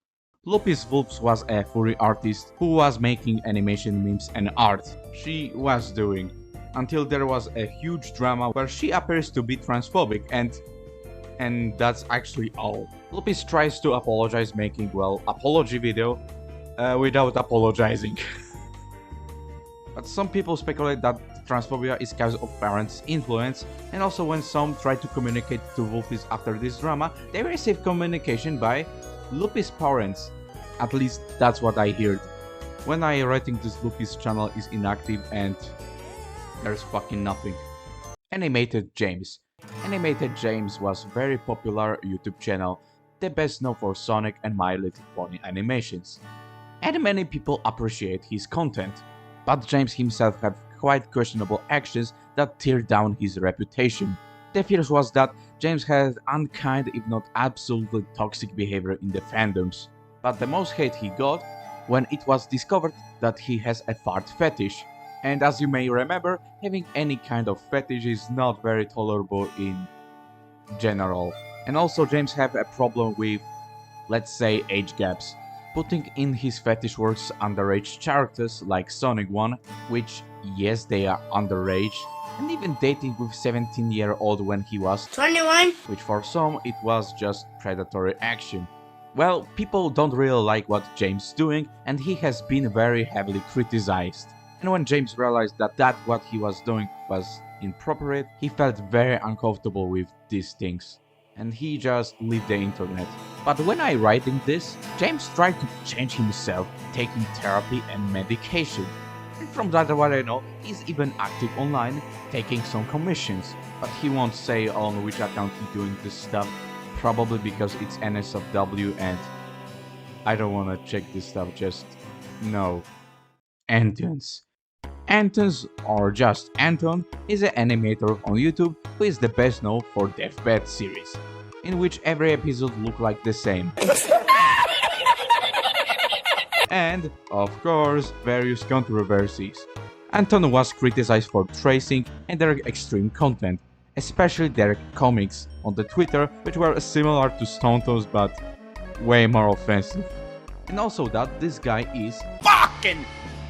Lupis Wolves was a furry artist who was making animation memes and art. She was doing. Until there was a huge drama where she appears to be transphobic and that's actually all. Lupis tries to apologize making apology video without apologizing. But some people speculate that transphobia is because of parents' influence, and also when some try to communicate to Wolfis after this drama, they receive communication by Lupis parents. At least that's what I heard. When I writing this, Lupis channel is inactive and there's fucking nothing. Animated James. Animated James was very popular YouTube channel, the best known for Sonic and My Little Pony animations. And many people appreciate his content. But James himself had quite questionable actions that tear down his reputation. The fear was that James had unkind if not absolutely toxic behavior in the fandoms. But the most hate he got when it was discovered that he has a fart fetish. And as you may remember, having any kind of fetish is not very tolerable in general. And also James had a problem with, let's say, age gaps. Putting in his fetish works underage characters like Sonic 1, which, yes, they are underage, and even dating with 17-year-old when he was 21, which for some it was just predatory action. People don't really like what James is doing, and he has been very heavily criticized. And when James realized that what he was doing was inappropriate, he felt very uncomfortable with these things, and he just left the internet. But when I writing this, James tried to change himself, taking therapy and medication. And from that what I know, he's even active online, taking some commissions. But he won't say on which account he's doing this stuff, probably because it's NSFW and I don't wanna check this stuff, just no. Antons. Antons, or just Anton, is an animator on YouTube who is the best known for Deathbed series, in which every episode looks like the same. And, of course, various controversies. Anton was criticized for tracing and their extreme content, especially their comics on the Twitter, which were similar to Stoneto's but way more offensive. And also that this guy is Fucking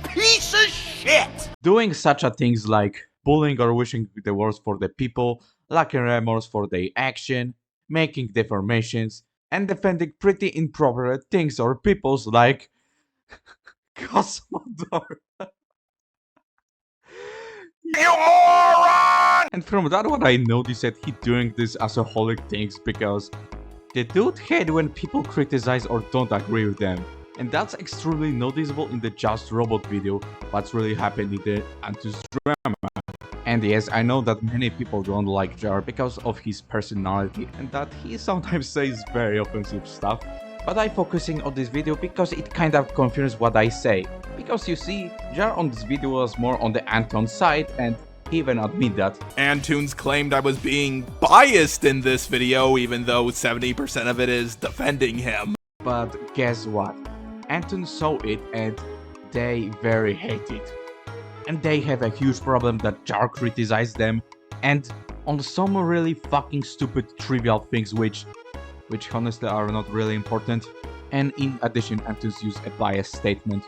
piece of shit! doing such a things like bullying or wishing the worst for the people, lacking remorse for their action, making deformations, and defending pretty inappropriate things or peoples like Cosmodor. You moron! And from that what I noticed that he doing this alcoholic things because the dude hate when people criticize or don't agree with them. And that's extremely noticeable in the Just Robot video, what's really happened in the Antus drama. And yes, I know that many people don't like Jar because of his personality and that he sometimes says very offensive stuff. But I'm focusing on this video because it kind of confirms what I say. Because you see, Jar on this video was more on the Anton side and he even admit that. Antunes claimed I was being biased in this video, even though 70% of it is defending him. But guess what? Anton saw it and they very hate it. And they have a huge problem that Jar criticized them and on some really fucking stupid trivial things which honestly are not really important. And in addition, Antunes used a biased statement.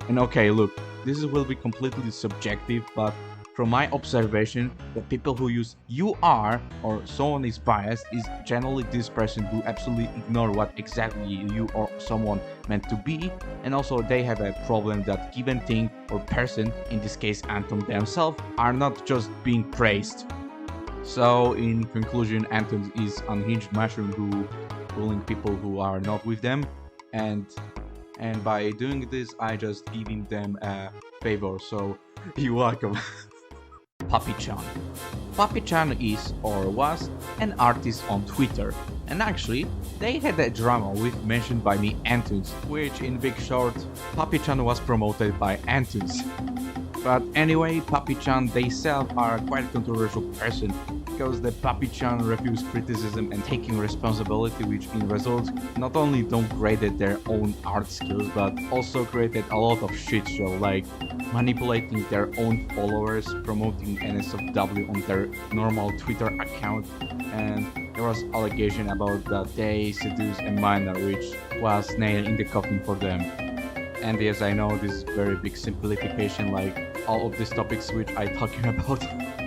And okay, look, this will be completely subjective, but from my observation, the people who use "you are" or "someone is biased" is generally this person who absolutely ignore what exactly you or someone meant to be, and also they have a problem that given thing or person, in this case Anton themselves, are not just being praised. So in conclusion, Anton is unhinged mushroom who bullying people who are not with them, and by doing this I just giving them a favor, so you're welcome. Puppy-chan. Puppy-chan is or was an artist on Twitter, and actually they had a drama with mentioned by me Antunes, which in big short, Puppy-chan was promoted by Antunes. But anyway, Puppy-chan themselves are quite a controversial person, because the Puppy-chan refused criticism and taking responsibility, which in result not only downgraded their own art skills, but also created a lot of shit show, like manipulating their own followers, promoting NSFW on their normal Twitter account, and there was allegation about that they seduced a minor, which was nailed in the coffin for them. And yes, I know this is very big simplification, like all of these topics which I talking about,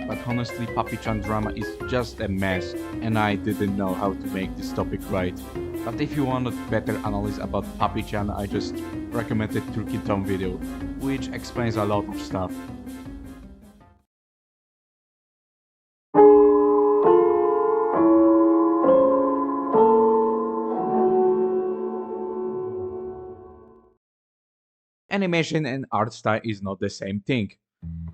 but honestly Puppy-chan drama is just a mess and I didn't know how to make this topic right. But if you want a better analysis about Puppy-chan, I just recommend the Turkey Tom video, which explains a lot of stuff. Animation and art style is not the same thing.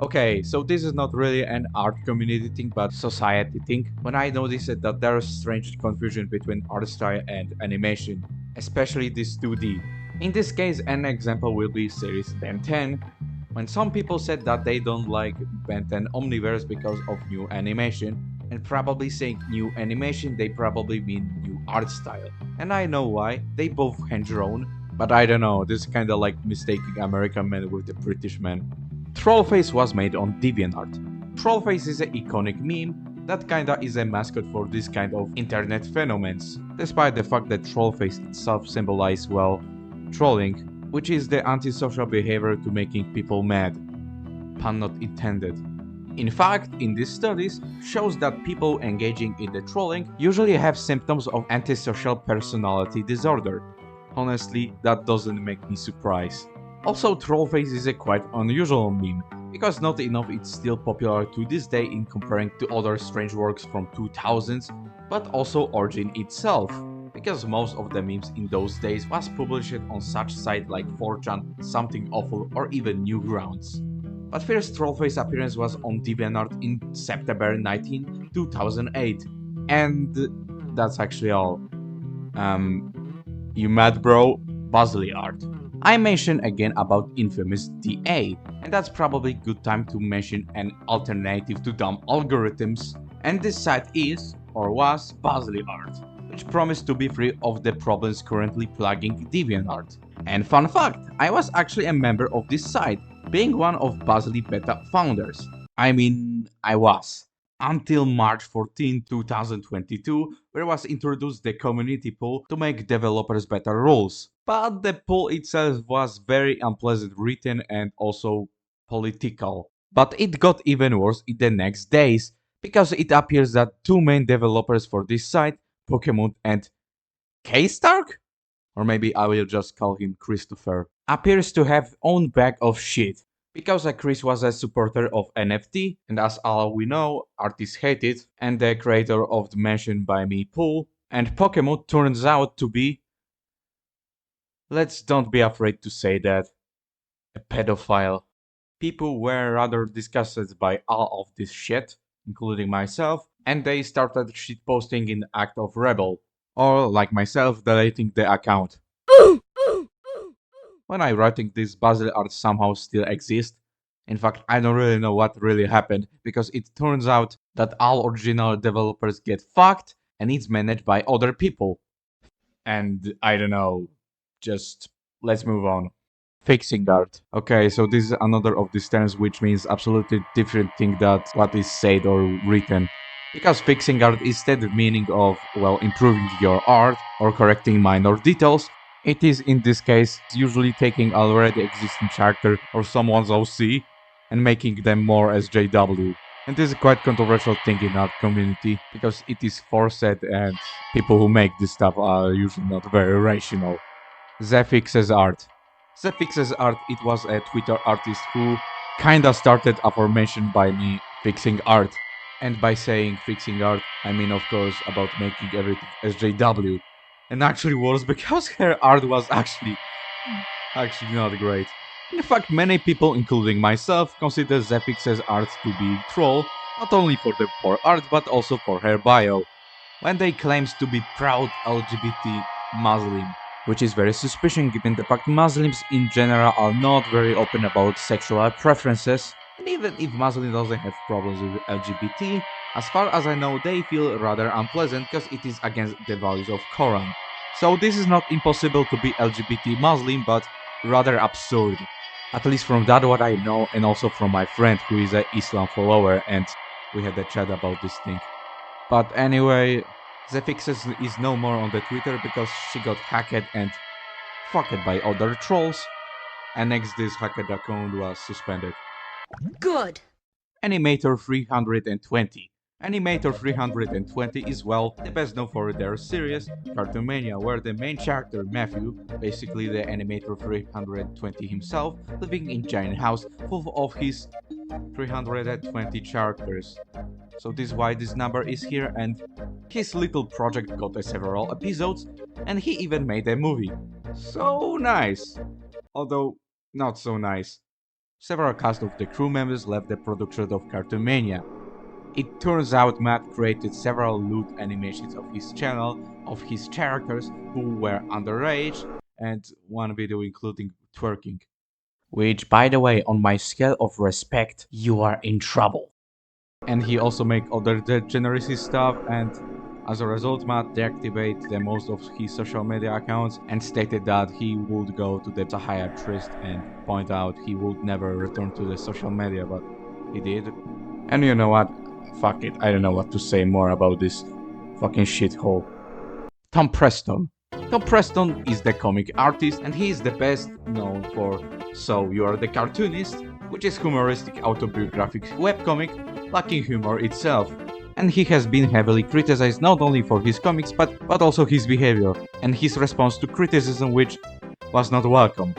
Okay, so this is not really an art community thing, but society thing. When I noticed that there is strange confusion between art style and animation, especially this 2D. In this case, an example will be series Ben 10, when some people said that they don't like Ben 10 Omniverse because of new animation, and probably saying new animation, they probably mean new art style. And I know why, they both hand-drawn. But I don't know, this is kinda like mistaking American man with the British man. Trollface was made on DeviantArt. Trollface is an iconic meme that kinda is a mascot for this kind of internet phenomena, despite the fact that Trollface itself symbolizes, well, trolling, which is the antisocial behavior to making people mad. Pun not intended. In fact, in these studies, shows that people engaging in the trolling usually have symptoms of antisocial personality disorder. Honestly, that doesn't make me surprised. Also, Trollface is a quite unusual meme, because not enough it's still popular to this day in comparing to other strange works from 2000s, but also Origin itself, because most of the memes in those days was published on such sites like 4chan, Something Awful or even Newgrounds. But first Trollface appearance was on DeviantArt in September 19, 2008, and that's actually all. You mad bro? Buzzly art. I mentioned again about infamous DA, and that's probably good time to mention an alternative to dumb algorithms, and this site is, or was, Buzzly Art, which promised to be free of the problems currently plaguing DeviantArt. And fun fact, I was actually a member of this site, being one of Buzzly beta founders. I was. Until March 14, 2022, where was introduced the community pool to make developers better rules. But the pool itself was very unpleasant written and also political. But it got even worse in the next days, because it appears that two main developers for this site, Pokemon and K-Stark? Or maybe I will just call him Christopher, appears to have own bag of shit. Because Chris was a supporter of NFT, and as all we know, artists hate it, and the creator of the mentioned by me pool, and Pokemon turns out to be, let's don't be afraid to say that, a pedophile. People were rather disgusted by all of this shit, including myself, and they started shitposting in the act of rebel, or like myself, deleting the account. When I writing this, Buzzly Art somehow still exists. In fact, I don't really know what really happened, because it turns out that all original developers get fucked and it's managed by other people. And I don't know, just let's move on. Fixing art. Okay, so this is another of these terms which means absolutely different thing than what is said or written. Because fixing art instead of meaning of, well, improving your art or correcting minor details, it is in this case usually taking already existing character or someone's OC and making them more SJW. And this is quite controversial thing in art community because it is forced and people who make this stuff are usually not very rational. Zefix's art. Zefix's art, it was a Twitter artist who kinda started aforementioned by me fixing art. And by saying fixing art, I mean of course about making everything SJW. And actually worse because her art was actually not great. In fact, many people, including myself, consider Zefix's art to be troll, not only for the poor art but also for her bio, when they claims to be proud LGBT Muslim, which is very suspicious given the fact Muslims in general are not very open about sexual preferences, and even if Muslim doesn't have problems with LGBT, as far as I know they feel rather unpleasant because it is against the values of Quran. So this is not impossible to be LGBT Muslim, but rather absurd. At least from that what I know, and also from my friend who is an Islam follower, and we had a chat about this thing. But anyway, Zefixes is no more on the Twitter because she got hacked and fucked by other trolls, and next this hacked account was suspended. Good. Animator 320. Animator 320 is, well, the best known for their series, Cartoonmania, where the main character, Matthew, basically the Animator 320 himself, living in giant house full of his 320 characters. So this is why this number is here, and his little project got several episodes, and he even made a movie. So nice! Although, not so nice. Several cast of the crew members left the production of Cartoonmania. It turns out Matt created several lewd animations of his channel, of his characters who were underage, and one video including twerking. Which, by the way, on my scale of respect, you are in trouble. And he also make other degeneracy stuff, and as a result Matt deactivated the most of his social media accounts and stated that he would go to the psychiatrist and point out he would never return to the social media, but he did. And you know what? Fuck it, I don't know what to say more about this fucking shithole. Tom Preston. Tom Preston is the comic artist and he is the best known for So You Are the Cartoonist, which is humoristic autobiographic webcomic lacking humor itself. And he has been heavily criticized not only for his comics but also his behavior and his response to criticism, which was not welcome.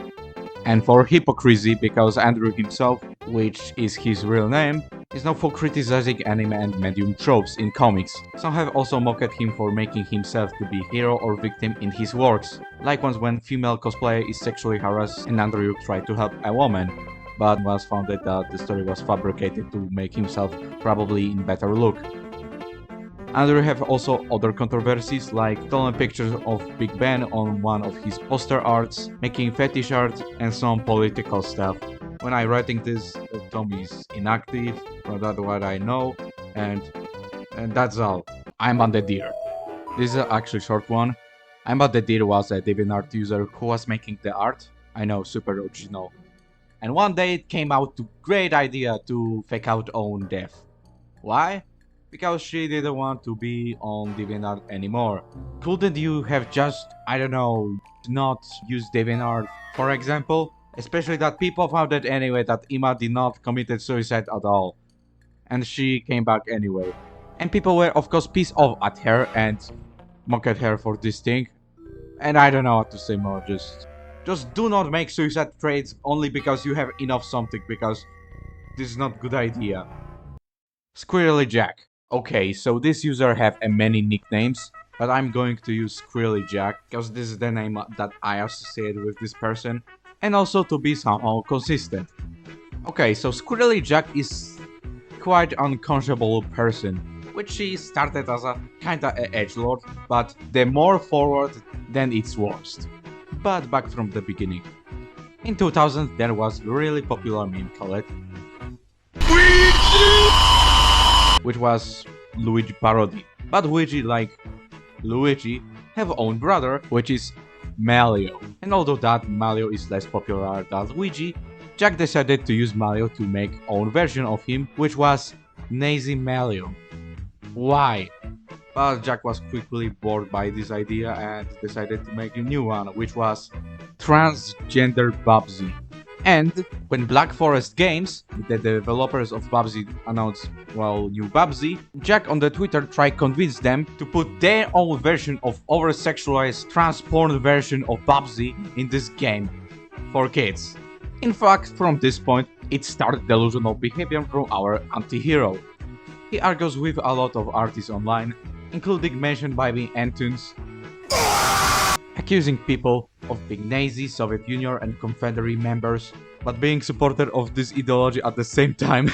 And for hypocrisy, because Andrew himself, which is his real name, is known for criticizing anime and medium tropes in comics. Some have also mocked him for making himself to be hero or victim in his works, like once when female cosplayer is sexually harassed and Andrew tried to help a woman, but was found that the story was fabricated to make himself probably in better look. Andrew have also other controversies like stolen pictures of Big Ben on one of his poster arts, making fetish art, and some political stuff. When I writing this, Tom is inactive, but that's what I know, and that's all. I'm on the Deer. This is actually a short one. I'm on the Deer was a DeviantArt user who was making the art. I know, super original. And one day it came out to great idea to fake out own death. Why? Because she didn't want to be on DeviantArt anymore. Couldn't you have just, I don't know, not use DeviantArt, for example? Especially that people found out anyway that Ima did not commit suicide at all. And she came back anyway. And people were of course pissed off at her and mocked her for this thing. And I don't know what to say more, just do not make suicide trades only because you have enough something, because this is not good idea. Squirrely Jack. Okay, so this user have many nicknames, but I'm going to use Squirrely Jack because this is the name that I associate with this person, and also to be somehow consistent. Okay, so Squirrely Jack is quite unconscionable person, which she started as a kinda edgelord, but the more forward, then it's worst. But back from the beginning. In 2000 there was really popular meme called which was Luigi parody. But Luigi, like Luigi, have own brother, which is Mario. And although that Mario is less popular than Luigi, Jack decided to use Mario to make own version of him, which was Nazi Mario. Why? But Jack was quickly bored by this idea and decided to make a new one, which was Transgender Babsy. And when Black Forest Games, the developers of Babsy, announced, well, new Babsy, Jack on the Twitter tried to convince them to put their own version of over-sexualized trans-porn version of Babsy in this game for kids. In fact, from this point, it started delusional behavior from our anti-hero. He argues with a lot of artists online, including mentioned by me Antunes, accusing people of being Nazi, Soviet Union and Confederate members, but being supporter of this ideology at the same time,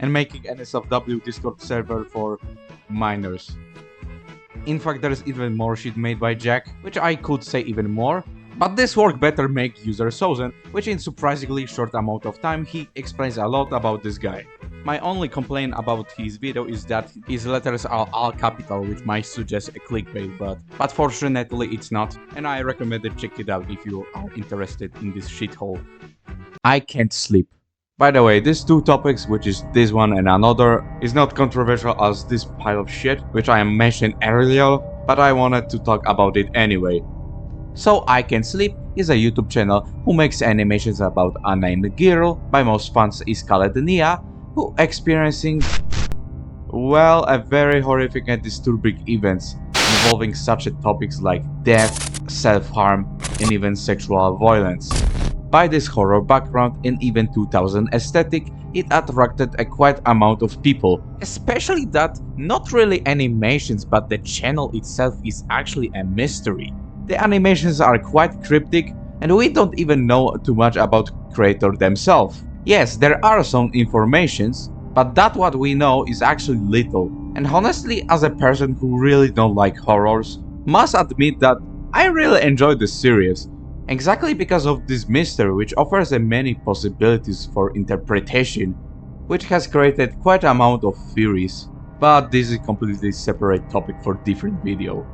and making NSFW Discord server for minors. In fact, there is even more shit made by Jack, which I could say even more, but this work better make user Sozen, which in surprisingly short amount of time he explains a lot about this guy. My only complaint about his video is that his letters are all capital, which might suggest a clickbait, but fortunately it's not, and I recommend to check it out if you are interested in this shithole. I can't sleep. By the way, these two topics, which is this one and another, is not controversial as this pile of shit, which I mentioned earlier, but I wanted to talk about it anyway. So I Can Sleep is a YouTube channel who makes animations about a named girl, by most fans is called Nia, who experiencing, well, a very horrific and disturbing events involving such topics like death, self-harm, and even sexual violence. By this horror background and even 2000 aesthetic, it attracted a quite amount of people, especially that not really animations but the channel itself is actually a mystery. The animations are quite cryptic and we don't even know too much about creator themselves. Yes, there are some informations, but that what we know is actually little. And honestly, as a person who really don't like horrors, must admit that I really enjoy this series. Exactly because of this mystery, which offers many possibilities for interpretation, which has created quite an amount of theories. But this is a completely separate topic for different video.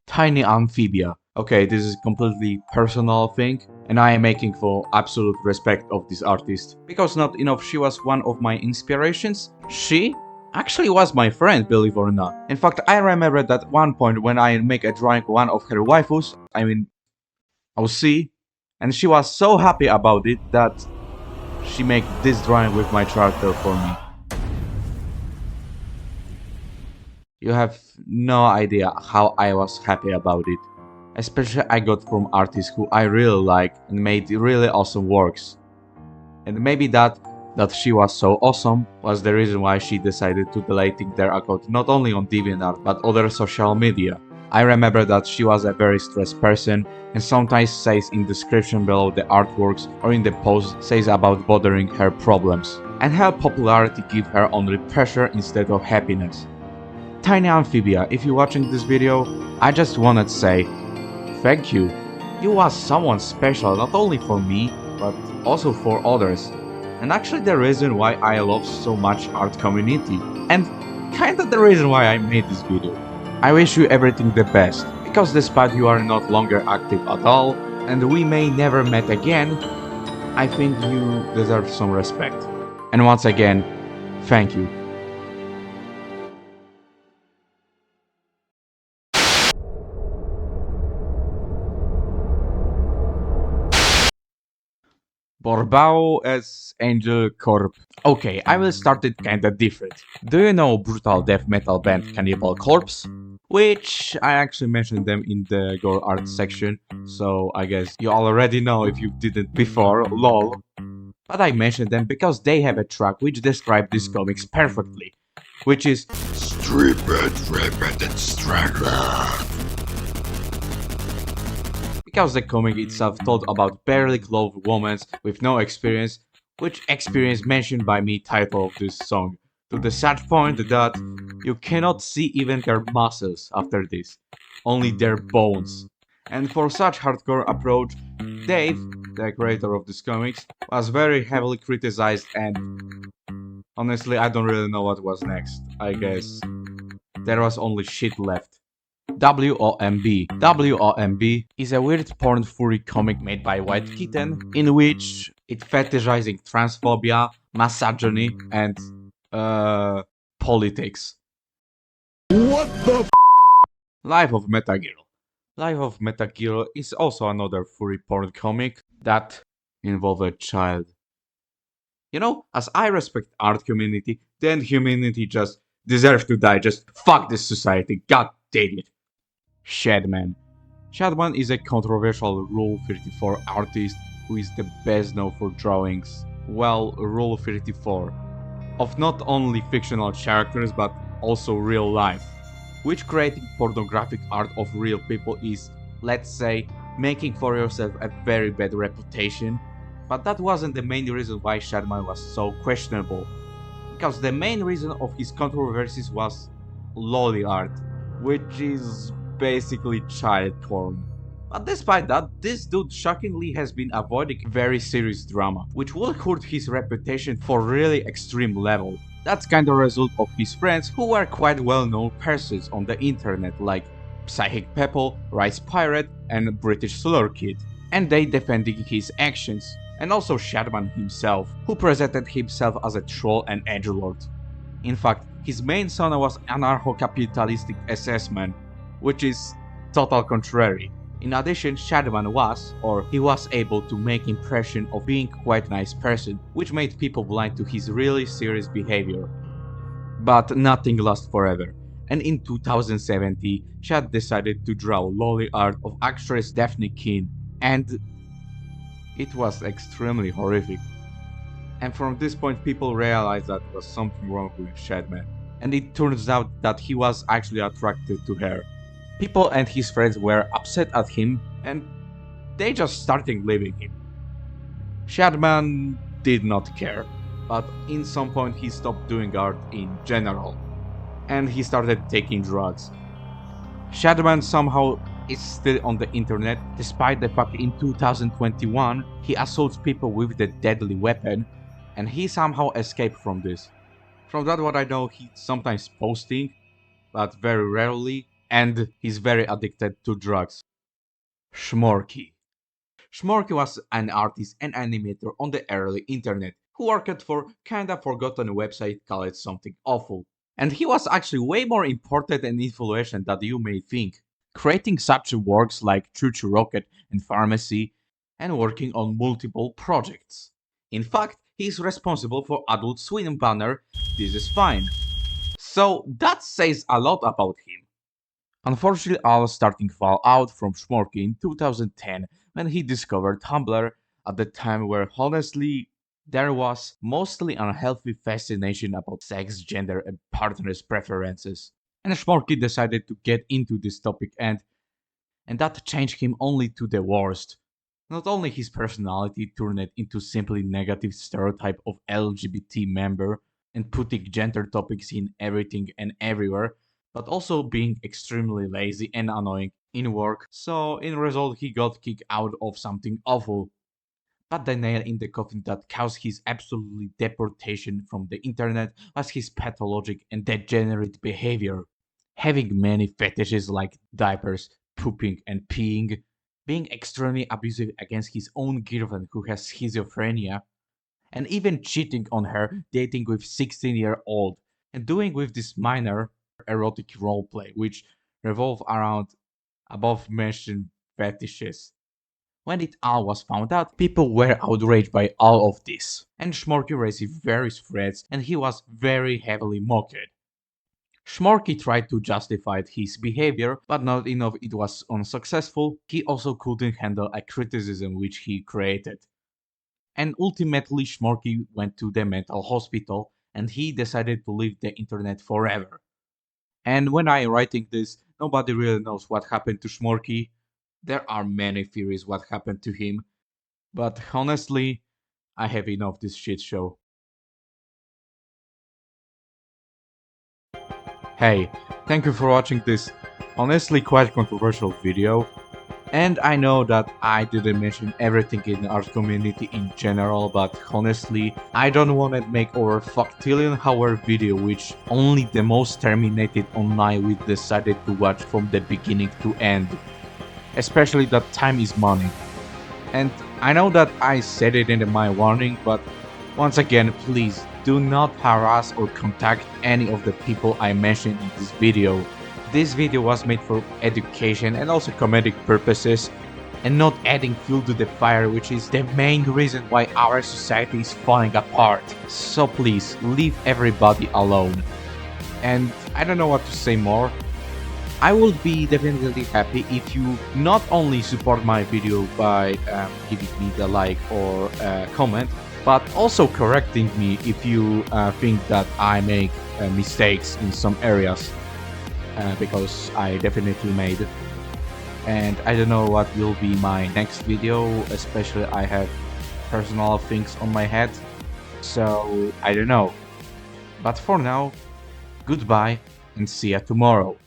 Tiny Amphibia. Okay, this is a completely personal thing, and I am making for absolute respect of this artist, because not enough she was one of my inspirations, she actually was my friend, believe it or not. In fact, I remember that one point when I make a drawing one of her waifus, I mean OC, and she was so happy about it that she made this drawing with my character for me. You have no idea how I was happy about it. Especially I got from artists who I really like and made really awesome works. And maybe that she was so awesome was the reason why she decided to deleting their account not only on DeviantArt but other social media. I remember that she was a very stressed person and sometimes says in description below the artworks or in the post says about bothering her problems. And her popularity give her only pressure instead of happiness. Tiny Amphibia, if you're watching this video, I just wanted to say thank you. You was someone special not only for me, but also for others. And actually the reason why I love so much Art Community. And kinda the reason why I made this video. I wish you everything the best, because despite you are no longer active at all, and we may never meet again, I think you deserve some respect. And once again, thank you. Borbao as Angel Corp. Okay, I will start it kinda different. Do you know brutal death metal band Cannibal Corpse? Which I actually mentioned them in the gore art section, so I guess you already know if you didn't before, lol. But I mentioned them because they have a track which describes these comics perfectly, which is Strip it, rip it, and strangle. Because the comic itself told about barely clothed women with no experience, which experience mentioned by me title of this song, to the such point that you cannot see even their muscles after this, only their bones. And for such hardcore approach, Dave, the creator of this comics, was very heavily criticized and honestly I don't really know what was next. I guess there was only shit left. WOMB. WOMB is a weird porn furry comic made by White Kitten, in which it fetishizing transphobia, misogyny, and politics. What the f? Life of Metagirl. Life of Metagirl is also another furry porn comic that involves a child. You know, as I respect art community, then humanity just deserves to die. Just fuck this society. God damn it. Shadman. Shadman is a controversial Rule 34 artist who is the best known for drawings, well, Rule 34, of not only fictional characters but also real life, which creating pornographic art of real people is, let's say, making for yourself a very bad reputation, but that wasn't the main reason why Shadman was so questionable, because the main reason of his controversies was lolly art, which is basically child porn. But despite that, this dude shockingly has been avoiding very serious drama, which will hurt his reputation for really extreme level. That's kinda a result of his friends who were quite well-known persons on the internet like Psychic Pepple, Rice Pirate and British Slur Kid, and they defending his actions, and also Shadman himself, who presented himself as a troll and edgelord. In fact, his main persona was anarcho-capitalistic SS man, which is total contrary. In addition, Shadman was, or he was able to make impression of being quite nice person, which made people blind to his really serious behavior. But nothing lasts forever, and in 2017, Shad decided to draw lolly art of actress Daphne Keane, and it was extremely horrific. And from this point people realized that there was something wrong with Shadman, and it turns out that he was actually attracted to her. People and his friends were upset at him and they just started leaving him. Shadman did not care, but in some point he stopped doing art in general, and he started taking drugs. Shadman somehow is still on the internet, despite the fact in 2021 he assaults people with the deadly weapon, and he somehow escaped from this. From that what I know, he's sometimes posting, but very rarely, and he's very addicted to drugs. Shmorky. Shmorky was an artist and animator on the early internet who worked for kinda forgotten website called Something Awful. And he was actually way more important and influential than you may think, creating such works like Choo Choo Rocket and Pharmacy, and working on multiple projects. In fact, he is responsible for Adult Swim banner This Is Fine. So that says a lot about him. Unfortunately, all starting fall out from Shmorky in 2010 when he discovered Tumblr at the time where honestly there was mostly unhealthy fascination about sex, gender and partners' preferences. And Shmorky decided to get into this topic and that changed him only to the worst. Not only his personality turned into simply negative stereotype of LGBT member and putting gender topics in everything and everywhere, but also being extremely lazy and annoying in work. So in result he got kicked out of something awful. But the nail in the coffin that caused his absolutely deportation from the internet was his pathologic and degenerate behavior. Having many fetishes like diapers, pooping and peeing, being extremely abusive against his own girlfriend who has schizophrenia, and even cheating on her, dating with 16-year-old, and doing with this minor erotic roleplay, which revolve around above mentioned fetishes. When it all was found out, people were outraged by all of this, and Shmorky received various threats and he was very heavily mocked. Shmorky tried to justify his behavior, but not enough it was unsuccessful. He also couldn't handle a criticism which he created. And ultimately Shmorky went to the mental hospital and he decided to leave the internet forever. And when I'm writing this, nobody really knows what happened to Shmorky. There are many theories what happened to him, but honestly, I have enough this shit show. Hey, thank you for watching this honestly quite controversial video. And I know that I didn't mention everything in the art community in general, but honestly, I don't want to make over $1,000,000,000 video which only the most terminated online we decided to watch from the beginning to end. Especially that time is money. And I know that I said it in my warning, but once again, please do not harass or contact any of the people I mentioned in this video. This video was made for education and also comedic purposes, and not adding fuel to the fire, which is the main reason why our society is falling apart. So please, leave everybody alone. And I don't know what to say more. I would be definitely happy if you not only support my video by giving me the like or comment, but also correcting me if you think that I make mistakes in some areas, because I definitely made. And I don't know what will be my next video, especially I have personal things on my head, so I don't know. But for now, goodbye and see ya tomorrow.